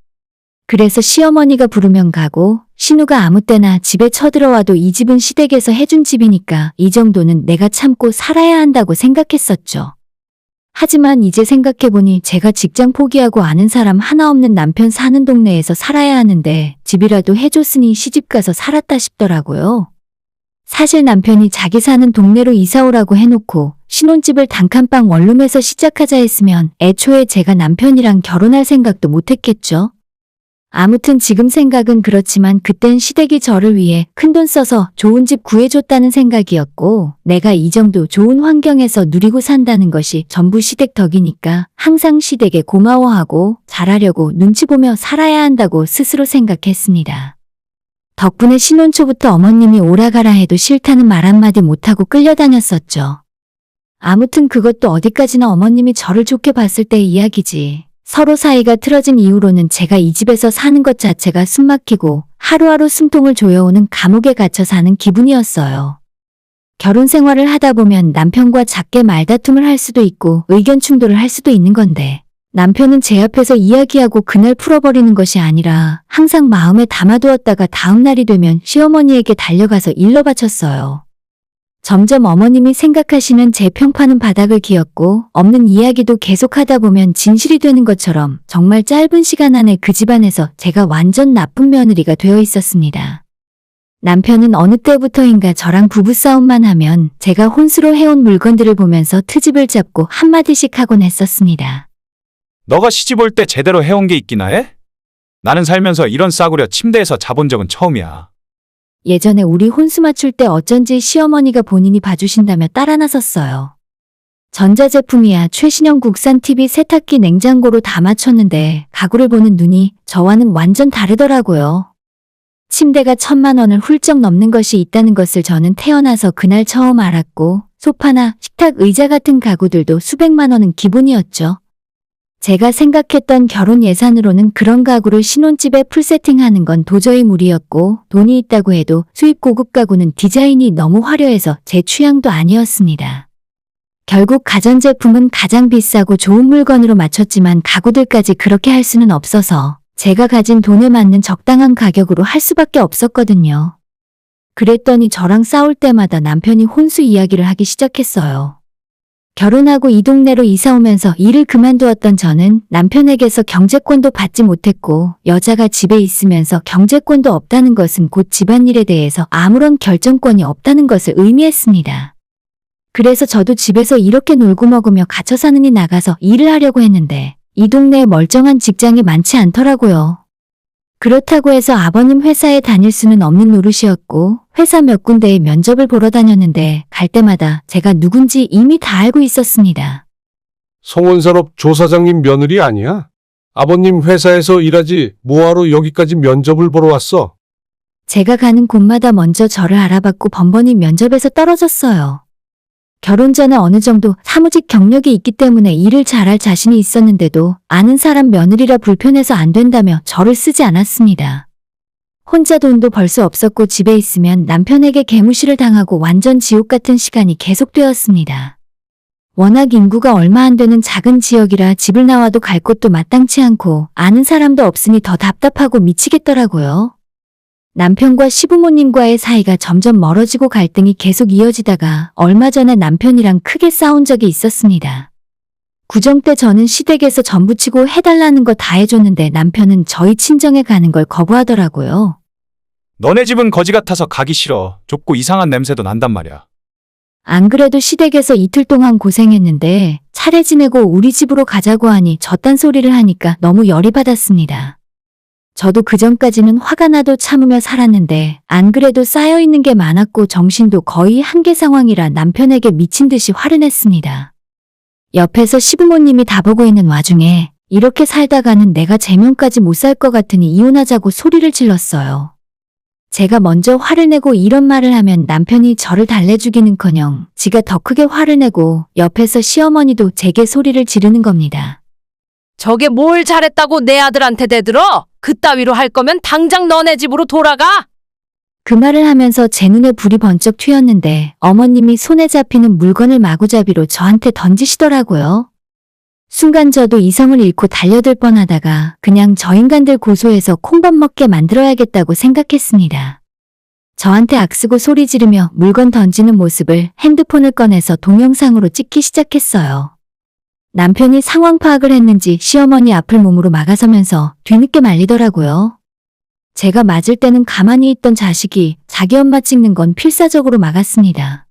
그래서 시어머니가 부르면 가고 신우가 아무 때나 집에 쳐들어와도 이 집은 시댁에서 해준 집이니까 이 정도는 내가 참고 살아야 한다고 생각했었죠. 하지만 이제 생각해보니 제가 직장 포기하고 아는 사람 하나 없는 남편 사는 동네에서 살아야 하는데 집이라도 해줬으니 시집가서 살았다 싶더라고요. 사실 남편이 자기 사는 동네로 이사오라고 해놓고 신혼집을 단칸방 원룸에서 시작하자 했으면 애초에 제가 남편이랑 결혼할 생각도 못했겠죠. 아무튼 지금 생각은 그렇지만 그땐 시댁이 저를 위해 큰돈 써서 좋은 집 구해줬다는 생각이었고 내가 이 정도 좋은 환경에서 누리고 산다는 것이 전부 시댁 덕이니까 항상 시댁에 고마워하고 잘하려고 눈치 보며 살아야 한다고 스스로 생각했습니다. 덕분에 신혼 초부터 어머님이 오라가라 해도 싫다는 말 한마디 못하고 끌려다녔었죠. 아무튼 그것도 어디까지나 어머님이 저를 좋게 봤을 때의 이야기지. 서로 사이가 틀어진 이후로는 제가 이 집에서 사는 것 자체가 숨막히고 하루하루 숨통을 조여오는 감옥에 갇혀 사는 기분이었어요. 결혼 생활을 하다 보면 남편과 작게 말다툼을 할 수도 있고 의견 충돌을 할 수도 있는 건데 남편은 제 앞에서 이야기하고 그날 풀어버리는 것이 아니라 항상 마음에 담아두었다가 다음 날이 되면 시어머니에게 달려가서 일러 바쳤어요. 점점 어머님이 생각하시는 제 평판은 바닥을 기었고 없는 이야기도 계속하다 보면 진실이 되는 것처럼 정말 짧은 시간 안에 그 집안에서 제가 완전 나쁜 며느리가 되어 있었습니다. 남편은 어느 때부터인가 저랑 부부싸움만 하면 제가 혼수로 해온 물건들을 보면서 트집을 잡고 한마디씩 하곤 했었습니다. 너가 시집 올 때 제대로 해온 게 있기나 해? 나는 살면서 이런 싸구려 침대에서 자본 적은 처음이야. 예전에 우리 혼수 맞출 때 어쩐지 시어머니가 본인이 봐주신다며 따라 나섰어요. 전자제품이야 최신형 국산 TV 세탁기 냉장고로 다 맞췄는데 가구를 보는 눈이 저와는 완전 다르더라고요. 침대가 1,000만 원을 훌쩍 넘는 것이 있다는 것을 저는 태어나서 그날 처음 알았고 소파나 식탁 의자 같은 가구들도 수백만 원은 기본이었죠. 제가 생각했던 결혼 예산으로는 그런 가구를 신혼집에 풀세팅하는 건 도저히 무리였고 돈이 있다고 해도 수입 고급 가구는 디자인이 너무 화려해서 제 취향도 아니었습니다. 결국 가전제품은 가장 비싸고 좋은 물건으로 맞췄지만 가구들까지 그렇게 할 수는 없어서 제가 가진 돈에 맞는 적당한 가격으로 할 수밖에 없었거든요. 그랬더니 저랑 싸울 때마다 남편이 혼수 이야기를 하기 시작했어요. 결혼하고 이 동네로 이사 오면서 일을 그만두었던 저는 남편에게서 경제권도 받지 못했고 여자가 집에 있으면서 경제권도 없다는 것은 곧 집안일에 대해서 아무런 결정권이 없다는 것을 의미했습니다. 그래서 저도 집에서 이렇게 놀고 먹으며 갇혀 사느니 나가서 일을 하려고 했는데 이 동네에 멀쩡한 직장이 많지 않더라고요. 그렇다고 해서 아버님 회사에 다닐 수는 없는 노릇이었고 회사 몇 군데에 면접을 보러 다녔는데 갈 때마다 제가 누군지 이미 다 알고 있었습니다. 성원산업 조사장님 며느리 아니야? 아버님 회사에서 일하지 뭐하러 여기까지 면접을 보러 왔어? 제가 가는 곳마다 먼저 저를 알아봤고 번번이 면접에서 떨어졌어요. 결혼 전에 어느 정도 사무직 경력이 있기 때문에 일을 잘할 자신이 있었는데도 아는 사람 며느리라 불편해서 안 된다며 저를 쓰지 않았습니다. 혼자 돈도 벌 수 없었고 집에 있으면 남편에게 개무시를 당하고 완전 지옥 같은 시간이 계속되었습니다. 워낙 인구가 얼마 안 되는 작은 지역이라 집을 나와도 갈 곳도 마땅치 않고 아는 사람도 없으니 더 답답하고 미치겠더라고요. 남편과 시부모님과의 사이가 점점 멀어지고 갈등이 계속 이어지다가 얼마 전에 남편이랑 크게 싸운 적이 있었습니다. 구정 때 저는 시댁에서 전부치고 해달라는 거 다 해줬는데 남편은 저희 친정에 가는 걸 거부하더라고요. 너네 집은 거지 같아서 가기 싫어. 좁고 이상한 냄새도 난단 말이야. 안 그래도 시댁에서 이틀 동안 고생했는데 차례 지내고 우리 집으로 가자고 하니 저딴 소리를 하니까 너무 열이 받았습니다. 저도 그전까지는 화가 나도 참으며 살았는데 안 그래도 쌓여있는 게 많았고 정신도 거의 한계 상황이라 남편에게 미친 듯이 화를 냈습니다. 옆에서 시부모님이 다 보고 있는 와중에 이렇게 살다가는 내가 제명까지 못 살 것 같으니 이혼하자고 소리를 질렀어요. 제가 먼저 화를 내고 이런 말을 하면 남편이 저를 달래주기는커녕 지가 더 크게 화를 내고 옆에서 시어머니도 제게 소리를 지르는 겁니다. 저게 뭘 잘했다고 내 아들한테 대들어? 그따위로 할 거면 당장 너네 집으로 돌아가! 그 말을 하면서 제 눈에 불이 번쩍 튀었는데 어머님이 손에 잡히는 물건을 마구잡이로 저한테 던지시더라고요. 순간 저도 이성을 잃고 달려들 뻔하다가 그냥 저 인간들 고소해서 콩밥 먹게 만들어야겠다고 생각했습니다. 저한테 악쓰고 소리 지르며 물건 던지는 모습을 핸드폰을 꺼내서 동영상으로 찍기 시작했어요. 남편이 상황 파악을 했는지 시어머니 앞을 몸으로 막아서면서 뒤늦게 말리더라고요. 제가 맞을 때는 가만히 있던 자식이 자기 엄마 찍는 건 필사적으로 막았습니다.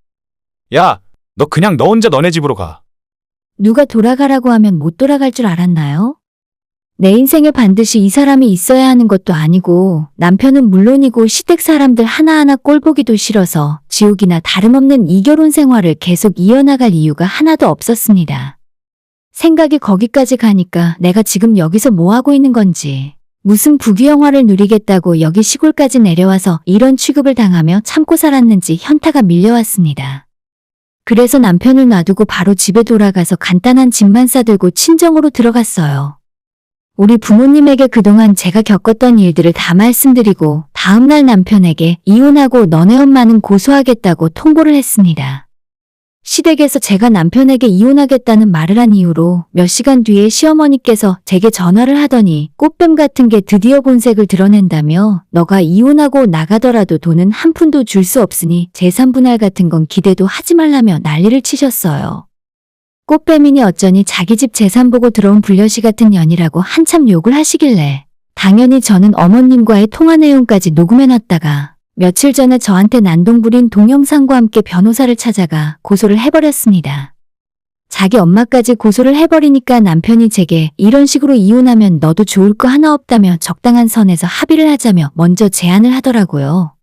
야, 너 그냥 너 혼자 너네 집으로 가. 누가 돌아가라고 하면 못 돌아갈 줄 알았나요? 내 인생에 반드시 이 사람이 있어야 하는 것도 아니고 남편은 물론이고 시댁 사람들 하나하나 꼴보기도 싫어서 지옥이나 다름없는 이 결혼 생활을 계속 이어나갈 이유가 하나도 없었습니다. 생각이 거기까지 가니까 내가 지금 여기서 뭐 하고 있는 건지, 무슨 부귀영화를 누리겠다고 여기 시골까지 내려와서 이런 취급을 당하며 참고 살았는지 현타가 밀려왔습니다. 그래서 남편을 놔두고 바로 집에 돌아가서 간단한 짐만 싸들고 친정으로 들어갔어요. 우리 부모님에게 그동안 제가 겪었던 일들을 다 말씀드리고 다음날 남편에게 이혼하고 너네 엄마는 고소하겠다고 통보를 했습니다. 시댁에서 제가 남편에게 이혼하겠다는 말을 한 이후로 몇 시간 뒤에 시어머니께서 제게 전화를 하더니 꽃뱀 같은 게 드디어 본색을 드러낸다며 너가 이혼하고 나가더라도 돈은 한 푼도 줄 수 없으니 재산 분할 같은 건 기대도 하지 말라며 난리를 치셨어요. 꽃뱀이니 어쩌니 자기 집 재산 보고 들어온 불려시 같은 년이라고 한참 욕을 하시길래 당연히 저는 어머님과의 통화 내용까지 녹음해놨다가 며칠 전에 저한테 난동부린 동영상과 함께 변호사를 찾아가 고소를 해버렸습니다. 자기 엄마까지 고소를 해버리니까 남편이 제게 이런 식으로 이혼하면 너도 좋을 거 하나 없다며 적당한 선에서 합의를 하자며 먼저 제안을 하더라고요.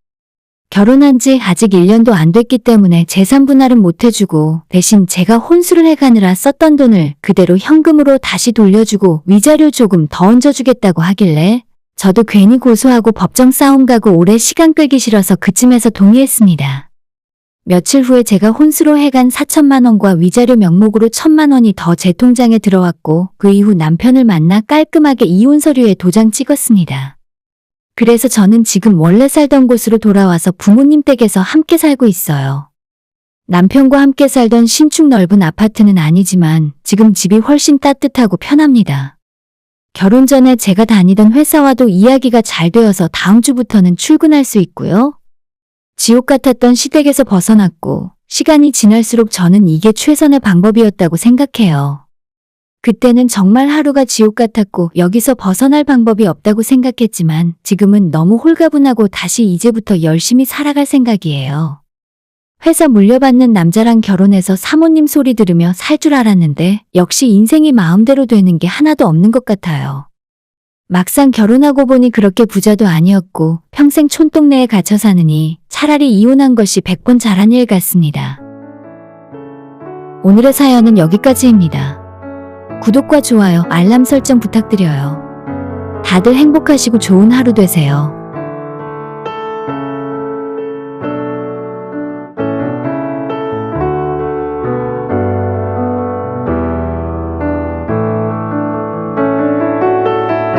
결혼한 지 아직 1년도 안 됐기 때문에 재산 분할은 못 해주고 대신 제가 혼수를 해가느라 썼던 돈을 그대로 현금으로 다시 돌려주고 위자료 조금 더 얹어주겠다고 하길래 저도 괜히 고소하고 법정 싸움 가고 오래 시간 끌기 싫어서 그쯤에서 동의했습니다. 며칠 후에 제가 혼수로 해간 4천만 원과 위자료 명목으로 1,000만 원이 더 제 통장에 들어왔고 그 이후 남편을 만나 깔끔하게 이혼 서류에 도장 찍었습니다. 그래서 저는 지금 원래 살던 곳으로 돌아와서 부모님 댁에서 함께 살고 있어요. 남편과 함께 살던 신축 넓은 아파트는 아니지만 지금 집이 훨씬 따뜻하고 편합니다. 결혼 전에 제가 다니던 회사와도 이야기가 잘 되어서 다음 주부터는 출근할 수 있고요. 지옥 같았던 시댁에서 벗어났고 시간이 지날수록 저는 이게 최선의 방법이었다고 생각해요. 그때는 정말 하루가 지옥 같았고 여기서 벗어날 방법이 없다고 생각했지만 지금은 너무 홀가분하고 다시 이제부터 열심히 살아갈 생각이에요. 회사 물려받는 남자랑 결혼해서 사모님 소리 들으며 살 줄 알았는데 역시 인생이 마음대로 되는 게 하나도 없는 것 같아요. 막상 결혼하고 보니 그렇게 부자도 아니었고 평생 촌동네에 갇혀 사느니 차라리 이혼한 것이 100번 잘한 일 같습니다. 오늘의 사연은 여기까지입니다. 구독과 좋아요, 알람 설정 부탁드려요. 다들 행복하시고 좋은 하루 되세요.